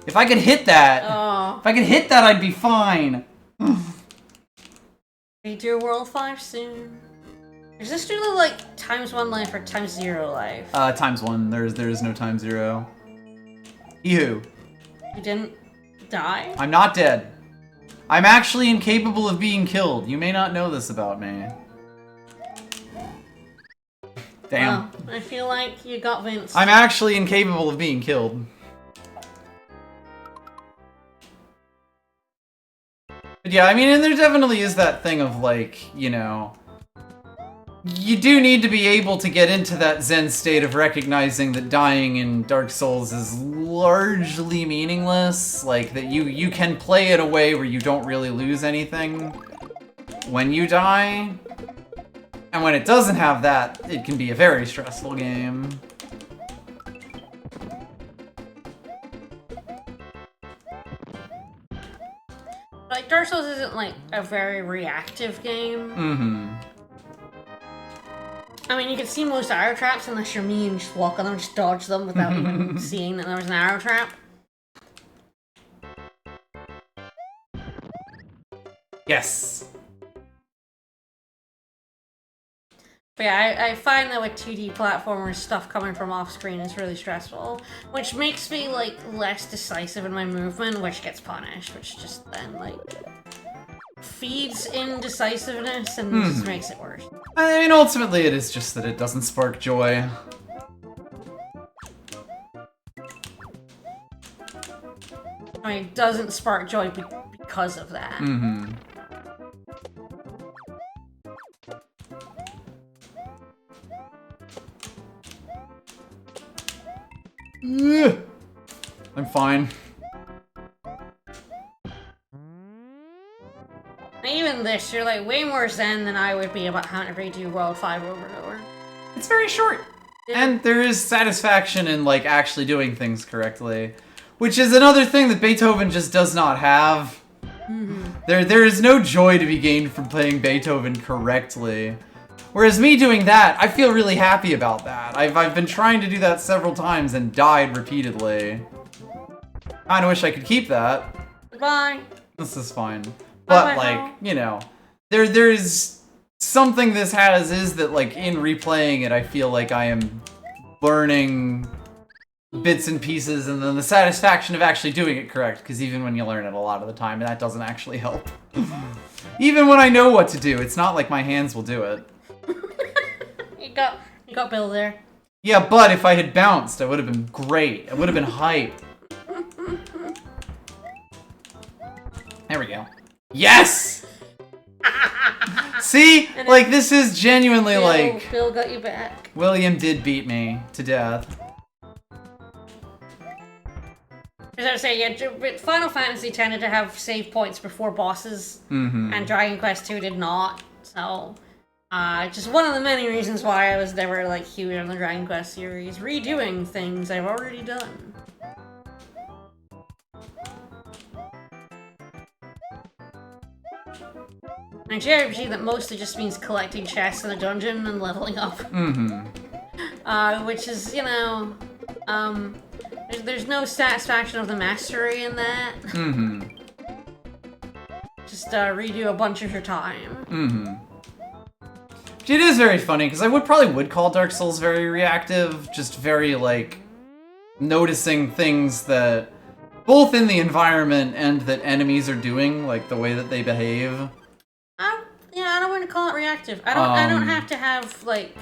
If I could hit that, I'd be fine. We do World 5 soon. Is this really like ×1 life or ×0 life? ×1. There is no ×0. Ew. You didn't die? I'm not dead. I'm actually incapable of being killed. You may not know this about me. Damn. Well, I feel like you got Vince. I'm actually incapable of being killed. But yeah, I mean, and there definitely is that thing of like, you know, you do need to be able to get into that Zen state of recognizing that dying in Dark Souls is largely meaningless. Like, that you can play it a way where you don't really lose anything when you die. And when it doesn't have that, it can be a very stressful game. Like, Dark Souls isn't like a very reactive game. Mm-hmm. I mean, you can see most arrow traps unless you're me and you just walk on them and just dodge them without even seeing that there was an arrow trap. Yes. But yeah, I find that with 2D platformers, stuff coming from off-screen is really stressful, which makes me, like, less decisive in my movement, which gets punished, which just then, like, feeds indecisiveness and just makes it worse. I mean, ultimately it is just that it doesn't spark joy. I mean, it doesn't spark joy because of that. Mm-hmm. I'm fine. Even this, you're like way more zen than I would be about having to redo World 5 over and over. It's very short. Yeah. And there is satisfaction in, like, actually doing things correctly. Which is another thing that Beethoven just does not have. There is no joy to be gained from playing Beethoven correctly. Whereas me doing that, I feel really happy about that. I've been trying to do that several times and died repeatedly. Kinda wish I could keep that. Goodbye. This is fine. But, like, you know, there's something this has is that, like, in replaying it, I feel like I am learning bits and pieces, and then the satisfaction of actually doing it correct, because even when you learn it a lot of the time, that doesn't actually help. Even when I know what to do, it's not like my hands will do it. You got Bill there. Yeah, but if I had bounced, I would have been great. I would have been hype. There we go. Yes! See? Like, this is genuinely like... Bill got you back. William did beat me to death. As I was saying, yeah, Final Fantasy tended to have save points before bosses, and Dragon Quest II did not, so... just one of the many reasons why I was never, like, huge on the Dragon Quest series. Redoing things I've already done. An JRPG that mostly just means collecting chests in a dungeon and leveling up. Which is, you know, there's no satisfaction of the mastery in that. Just redo a bunch of your time. It is very funny, because I probably would call Dark Souls very reactive, just very, like, noticing things that, both in the environment and that enemies are doing, like the way that they behave. Yeah, I don't want to call it reactive. I don't have to have, like,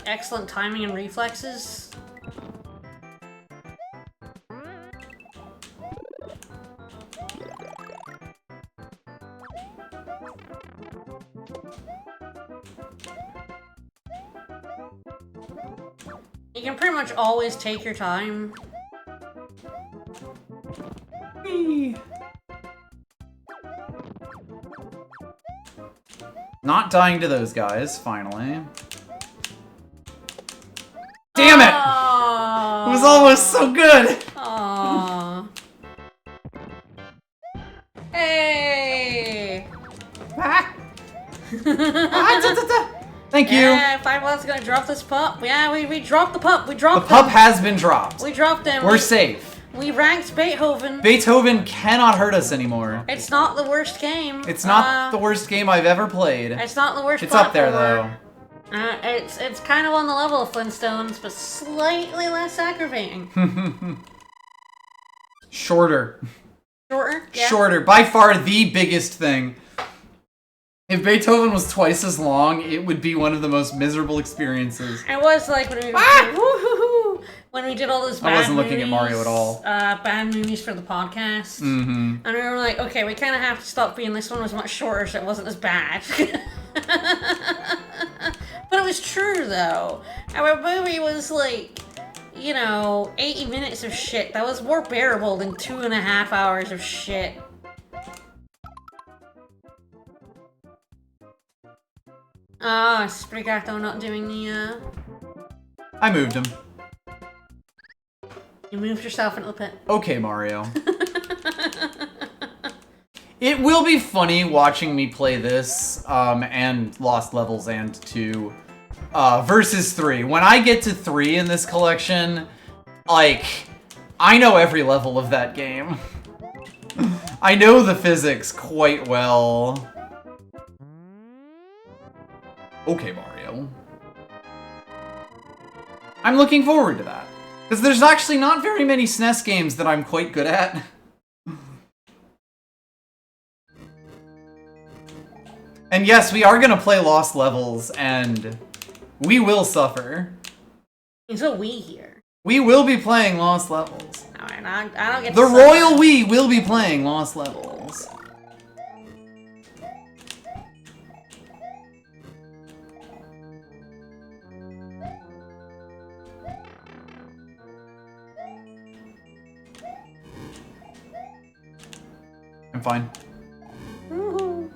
excellent timing and reflexes. You can pretty much always take your time. Not dying to those guys, finally. Damn it! It was almost so good! Aww. Hey! Thank you! Yeah, Fireball's gonna drop this pup. Yeah, we dropped the pup. We dropped the pup has been dropped. We dropped him. We're safe. We ranked Beethoven. Beethoven cannot hurt us anymore. It's not the worst game. It's not the worst game I've ever played. It's not the worst. It's up there though. It's kind of on the level of Flintstones, but slightly less aggravating. Shorter. Shorter? Yeah. Shorter. By far the biggest thing. If Beethoven was twice as long, it would be one of the most miserable experiences. It was like when we when we did all those bad I wasn't movies, looking at Mario at all. Bad movies for the podcast. And we were like, okay, we kind of have to stop being this one was much shorter so it wasn't as bad. But it was true, though. Our movie was like, you know, 80 minutes of shit. That was more bearable than 2.5 hours of shit. Ah, Sprigato not doing the, I moved him. You moved yourself into the pit. Okay, Mario. It will be funny watching me play this, and Lost Levels and 2, versus 3. When I get to 3 in this collection, like, I know every level of that game. I know the physics quite well. Okay, Mario. I'm looking forward to that. Because there's actually not very many SNES games that I'm quite good at. And yes, we are going to play Lost Levels, and we will suffer. There's a Wii here. We will be playing Lost Levels. Alright, I don't get the Royal Wii will be playing Lost Levels. I'm fine. Woohoo.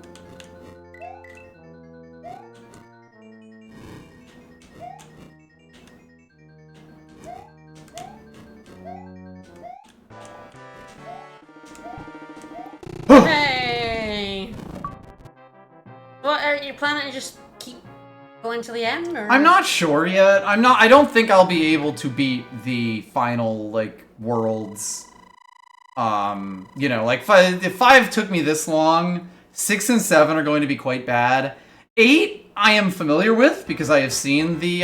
Hey! What, are you planning to just keep going to the end, or? I'm not sure yet. I don't think I'll be able to beat the final, like, worlds. You know, like, if 5 took me this long, 6 and 7 are going to be quite bad. 8, I am familiar with, because I have seen the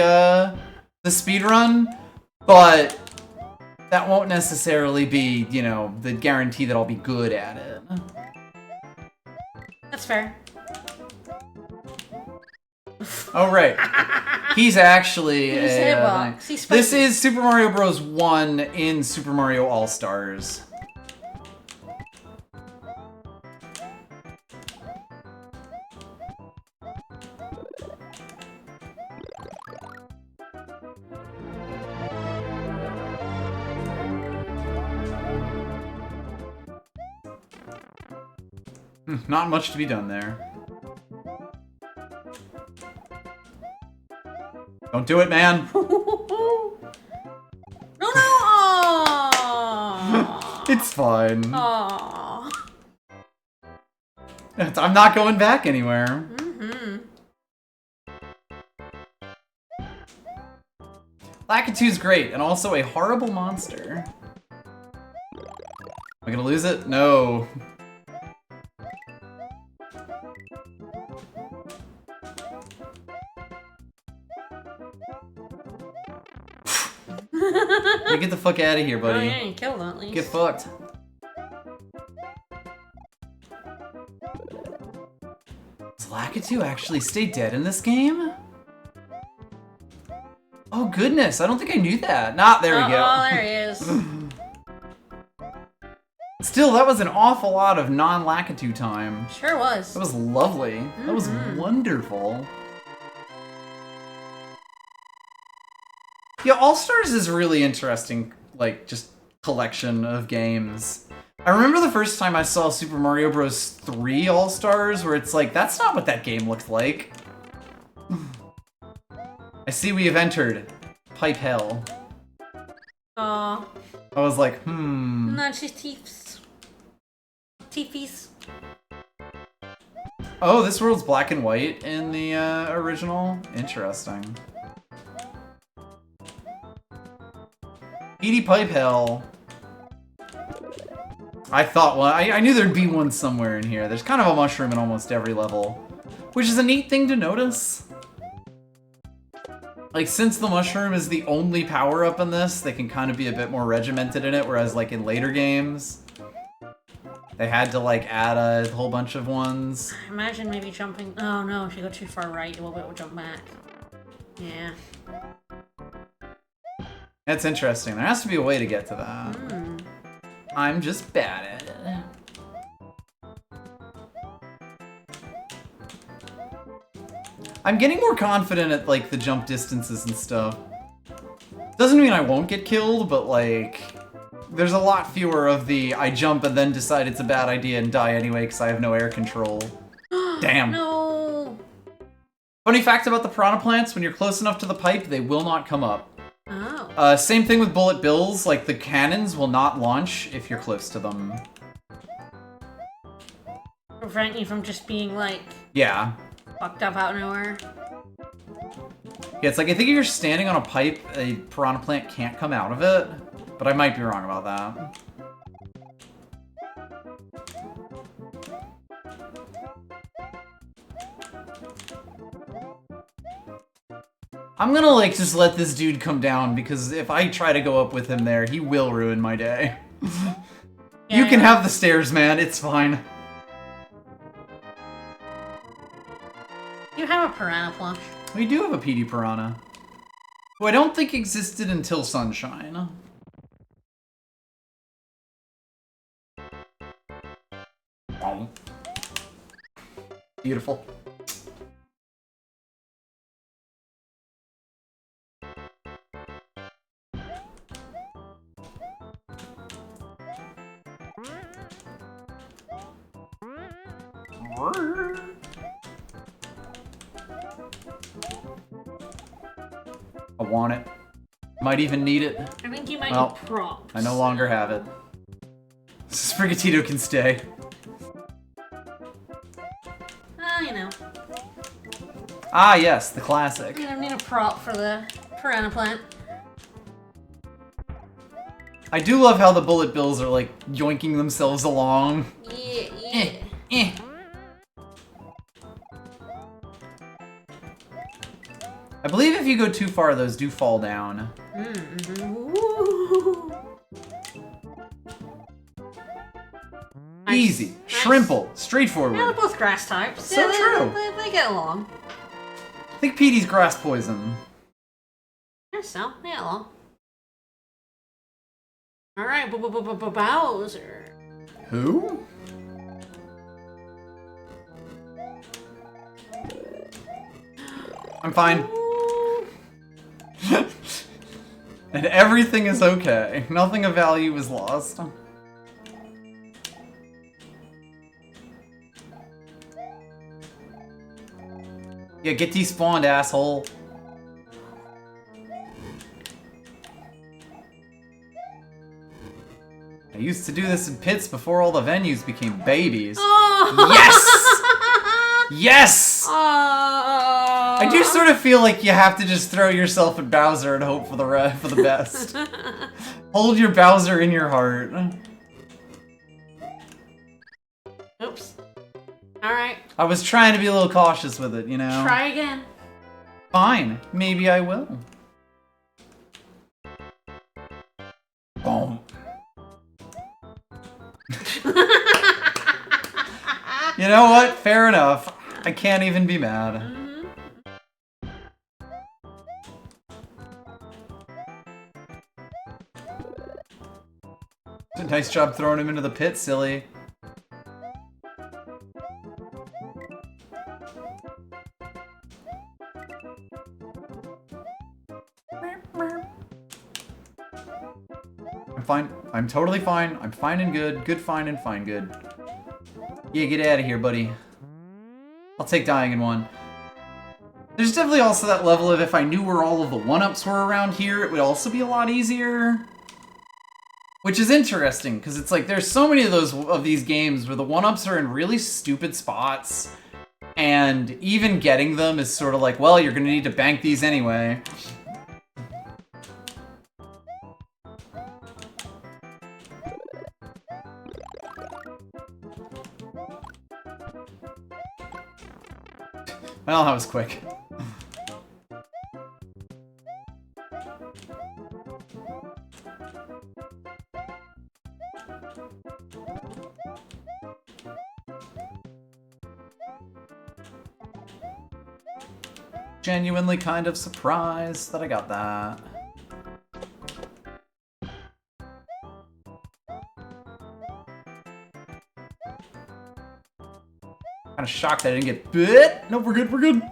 speedrun, but that won't necessarily be, you know, the guarantee that I'll be good at it. That's fair. Oh, right. He's actually He's Hitbox. He's spicy. This is Super Mario Bros. 1 in Super Mario All-Stars. Not much to be done there. Don't do it, man. No! Aww. It's fine. Aww. I'm not going back anywhere. Lakitu's great, and also a horrible monster. Am I gonna lose it? No. Hey, get the fuck out of here, buddy. Oh yeah, you killed it at least. Get fucked. Does Lakitu actually stay dead in this game? Oh goodness, I don't think I knew that. There we go. Oh, there he is. Still, that was an awful lot of non-Lakitu time. Sure was. That was lovely. That was wonderful. Yeah, All-Stars is a really interesting, like, just collection of games. I remember the first time I saw Super Mario Bros. 3 All-Stars, where it's like, that's not what that game looked like. I see we have entered Pipe Hell. Aw. I was like, Not just teeths. Teethies. Oh, this world's black and white in the original? Interesting. Edie Pipe Hell. I thought, well, I knew there'd be one somewhere in here. There's kind of a mushroom in almost every level, which is a neat thing to notice. Like, since the mushroom is the only power-up in this, they can kind of be a bit more regimented in it, whereas, like, in later games, they had to, like, add a whole bunch of ones. Imagine maybe jumping... Oh no, if you go too far right, you won't be able to jump back. Yeah. That's interesting. There has to be a way to get to that. I'm just bad at it. I'm getting more confident at, like, the jump distances and stuff. Doesn't mean I won't get killed, but, like, there's a lot fewer of the I jump and then decide it's a bad idea and die anyway because I have no air control. Damn. No. Funny fact about the piranha plants, when you're close enough to the pipe, they will not come up. Oh. Same thing with bullet bills, like the cannons will not launch if you're close to them. Prevent you from just being, like... Yeah. Fucked up out of nowhere. Yeah, it's like, I think if you're standing on a pipe, a piranha plant can't come out of it. But I might be wrong about that. I'm gonna, like, just let this dude come down, because if I try to go up with him there, he will ruin my day. You can have the stairs, man. It's fine. You have a piranha plush. We do have a PD Piranha, who I don't think existed until Sunshine. Oh. Beautiful. I want it. Might even need it. I think you might Well, need props. I no longer have it. Sprigatito can stay. You know. Ah, yes, the classic. You don't need a prop for the piranha plant. I do love how the bullet bills are, like, yoinking themselves along. Yeah. I believe if you go too far, those do fall down. Easy. Nice. Shrimple. Straightforward. Yeah, they're both grass types. So yeah, true. They get along. I think Petey's grass poison. Yeah, so, they get along. Alright, Bowser. Who? I'm fine. And everything is okay. Nothing of value is lost. Yeah, get despawned, asshole. I used to do this in pits before all the venues became babies. Oh! Yes! Yes! I do sort of feel like you have to just throw yourself at Bowser and hope for the best. Hold your Bowser in your heart. Oops. Alright. I was trying to be a little cautious with it, you know? Try again. Fine. Maybe I will. Boom. You know what? Fair enough. I can't even be mad. Nice job throwing him into the pit, silly. I'm fine. I'm totally fine. I'm fine and good. Good, fine, and fine, good. Yeah, get out of here, buddy. I'll take dying in one. There's definitely also that level of if I knew where all of the one-ups were around here, it would also be a lot easier. Which is interesting, because it's like there's so many of these games where the one-ups are in really stupid spots, and even getting them is sort of like, well, you're gonna need to bank these anyway. Well, that was quick. Genuinely kind of surprised that I got that. Kind of shocked I didn't get bit. Nope, we're good, we're good.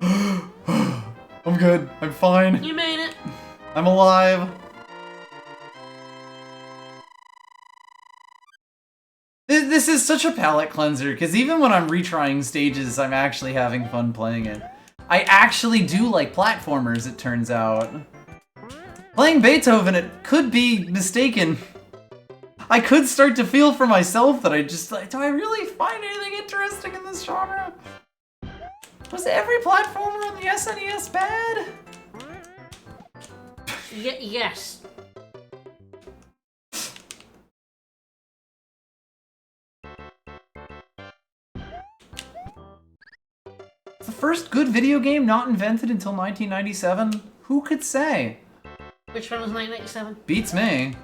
I'm good, I'm fine. You made it. I'm alive. This is such a palate cleanser, because even when I'm retrying stages, I'm actually having fun playing it. I actually do like platformers, it turns out. Playing Beethoven, it could be mistaken. I could start to feel for myself that I just, like, do I really find anything interesting in this genre? Was every platformer on the SNES bad? Yes. The first good video game not invented until 1997? Who could say? Which one was 1997? Beats me.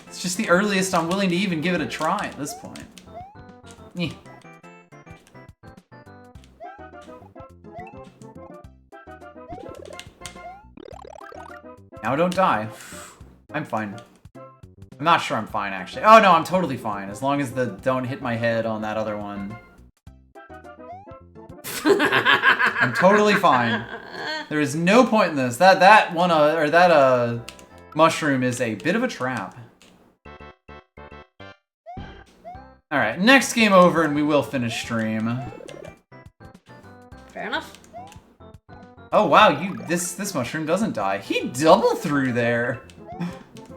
It's just the earliest I'm willing to even give it a try at this point. Eh. Now don't die. I'm fine. I'm not sure I'm fine, actually. Oh no, I'm totally fine, as long as the don't hit my head on that other one. I'm totally fine. There is no point in this. That mushroom is a bit of a trap. Alright, next game over and we will finish stream. Fair enough. Oh wow, this mushroom doesn't die. He double threw there.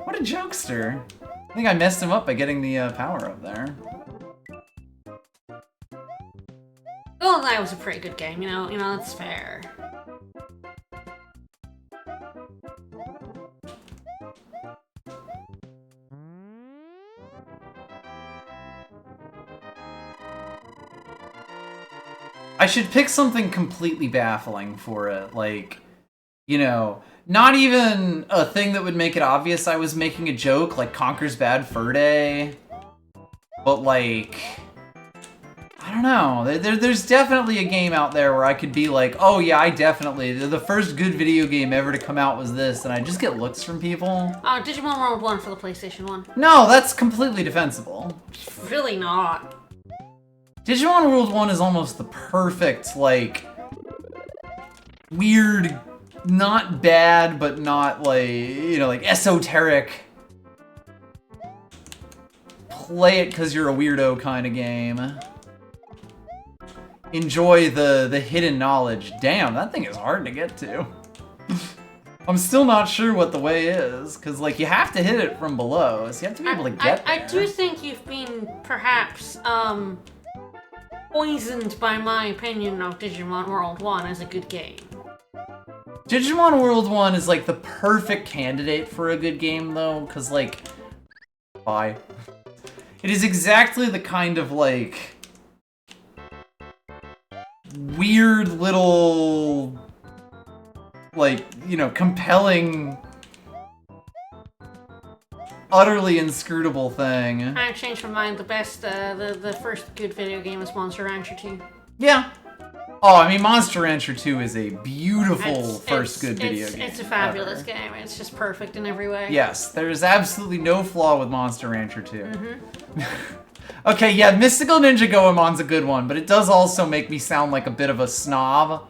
What a jokester. I think I messed him up by getting the power up there. Well, that was a pretty good game, you know, it's fair. I should pick something completely baffling for it, like, you know, not even a thing that would make it obvious I was making a joke, like Conker's Bad Fur Day, but like, I don't know, there's definitely a game out there where I could be like, oh yeah, I definitely, the first good video game ever to come out was this, and I just get looks from people. Digimon World 1 for the PlayStation 1. No, that's completely defensible. Really not. Digimon World 1 is almost the perfect, like, weird, not bad, but not, like, you know, like, esoteric, play it because you're a weirdo kind of game. Enjoy the hidden knowledge. Damn, that thing is hard to get to. I'm still not sure what the way is, because, like, you have to hit it from below, so you have to be able to get there. I do think you've been, perhaps, poisoned by my opinion of Digimon World 1 as a good game. Digimon World 1 is, like, the perfect candidate for a good game, though, because, like... Bye. It is exactly the kind of, like... weird little... like, you know, compelling... utterly inscrutable thing. I changed my mind. The best, the first good video game was Monster Rancher 2. Yeah. Oh, I mean, Monster Rancher 2 is a beautiful first good video game. It's a fabulous game. It's just perfect in every way. Yes, there's absolutely no flaw with Monster Rancher 2. Mm-hmm. Okay, yeah, Mystical Ninja Goemon's a good one, but it does also make me sound like a bit of a snob.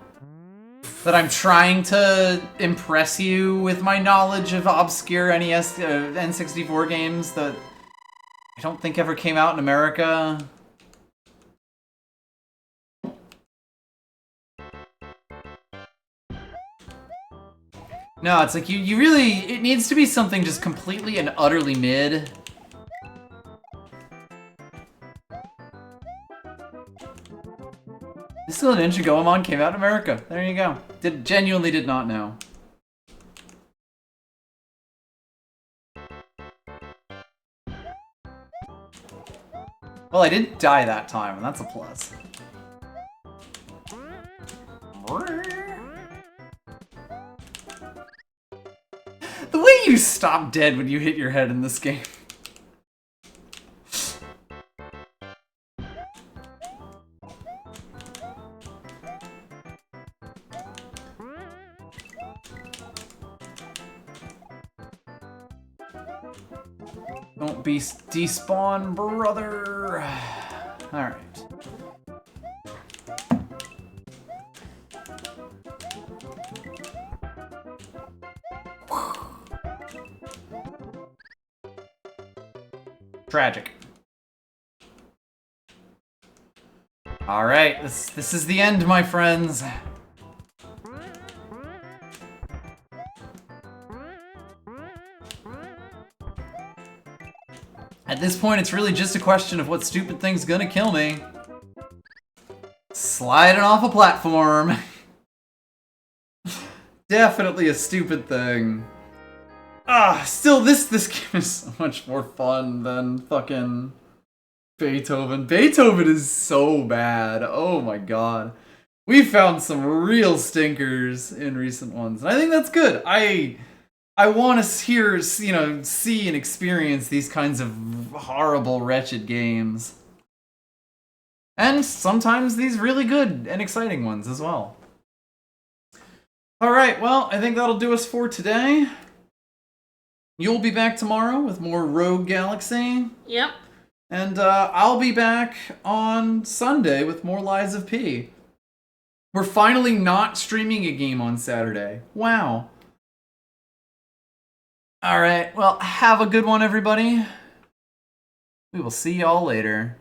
That I'm trying to impress you with my knowledge of obscure NES, N64 games that I don't think ever came out in America. No, it's like you really, it needs to be something just completely and utterly mid. Mystical Ninja Goemon came out in America. There you go. Genuinely did not know. Well, I didn't die that time, and that's a plus. The way you stop dead when you hit your head in this game. Don't be despawn, brother. Alright. Tragic. Alright, this is the end, my friends. At this point, it's really just a question of what stupid thing's gonna kill me. Sliding off a platform. Definitely a stupid thing. Still, this game is so much more fun than fucking Beethoven. Beethoven is so bad. Oh my god. We found some real stinkers in recent ones, and I think that's good. I want to hear, you know, see and experience these kinds of horrible, wretched games. And sometimes these really good and exciting ones as well. Alright, well, I think that'll do us for today. You'll be back tomorrow with more Rogue Galaxy. Yep. And I'll be back on Sunday with more Lies of P. We're finally not streaming a game on Saturday. Wow. Alright, well, have a good one, everybody. We will see y'all later.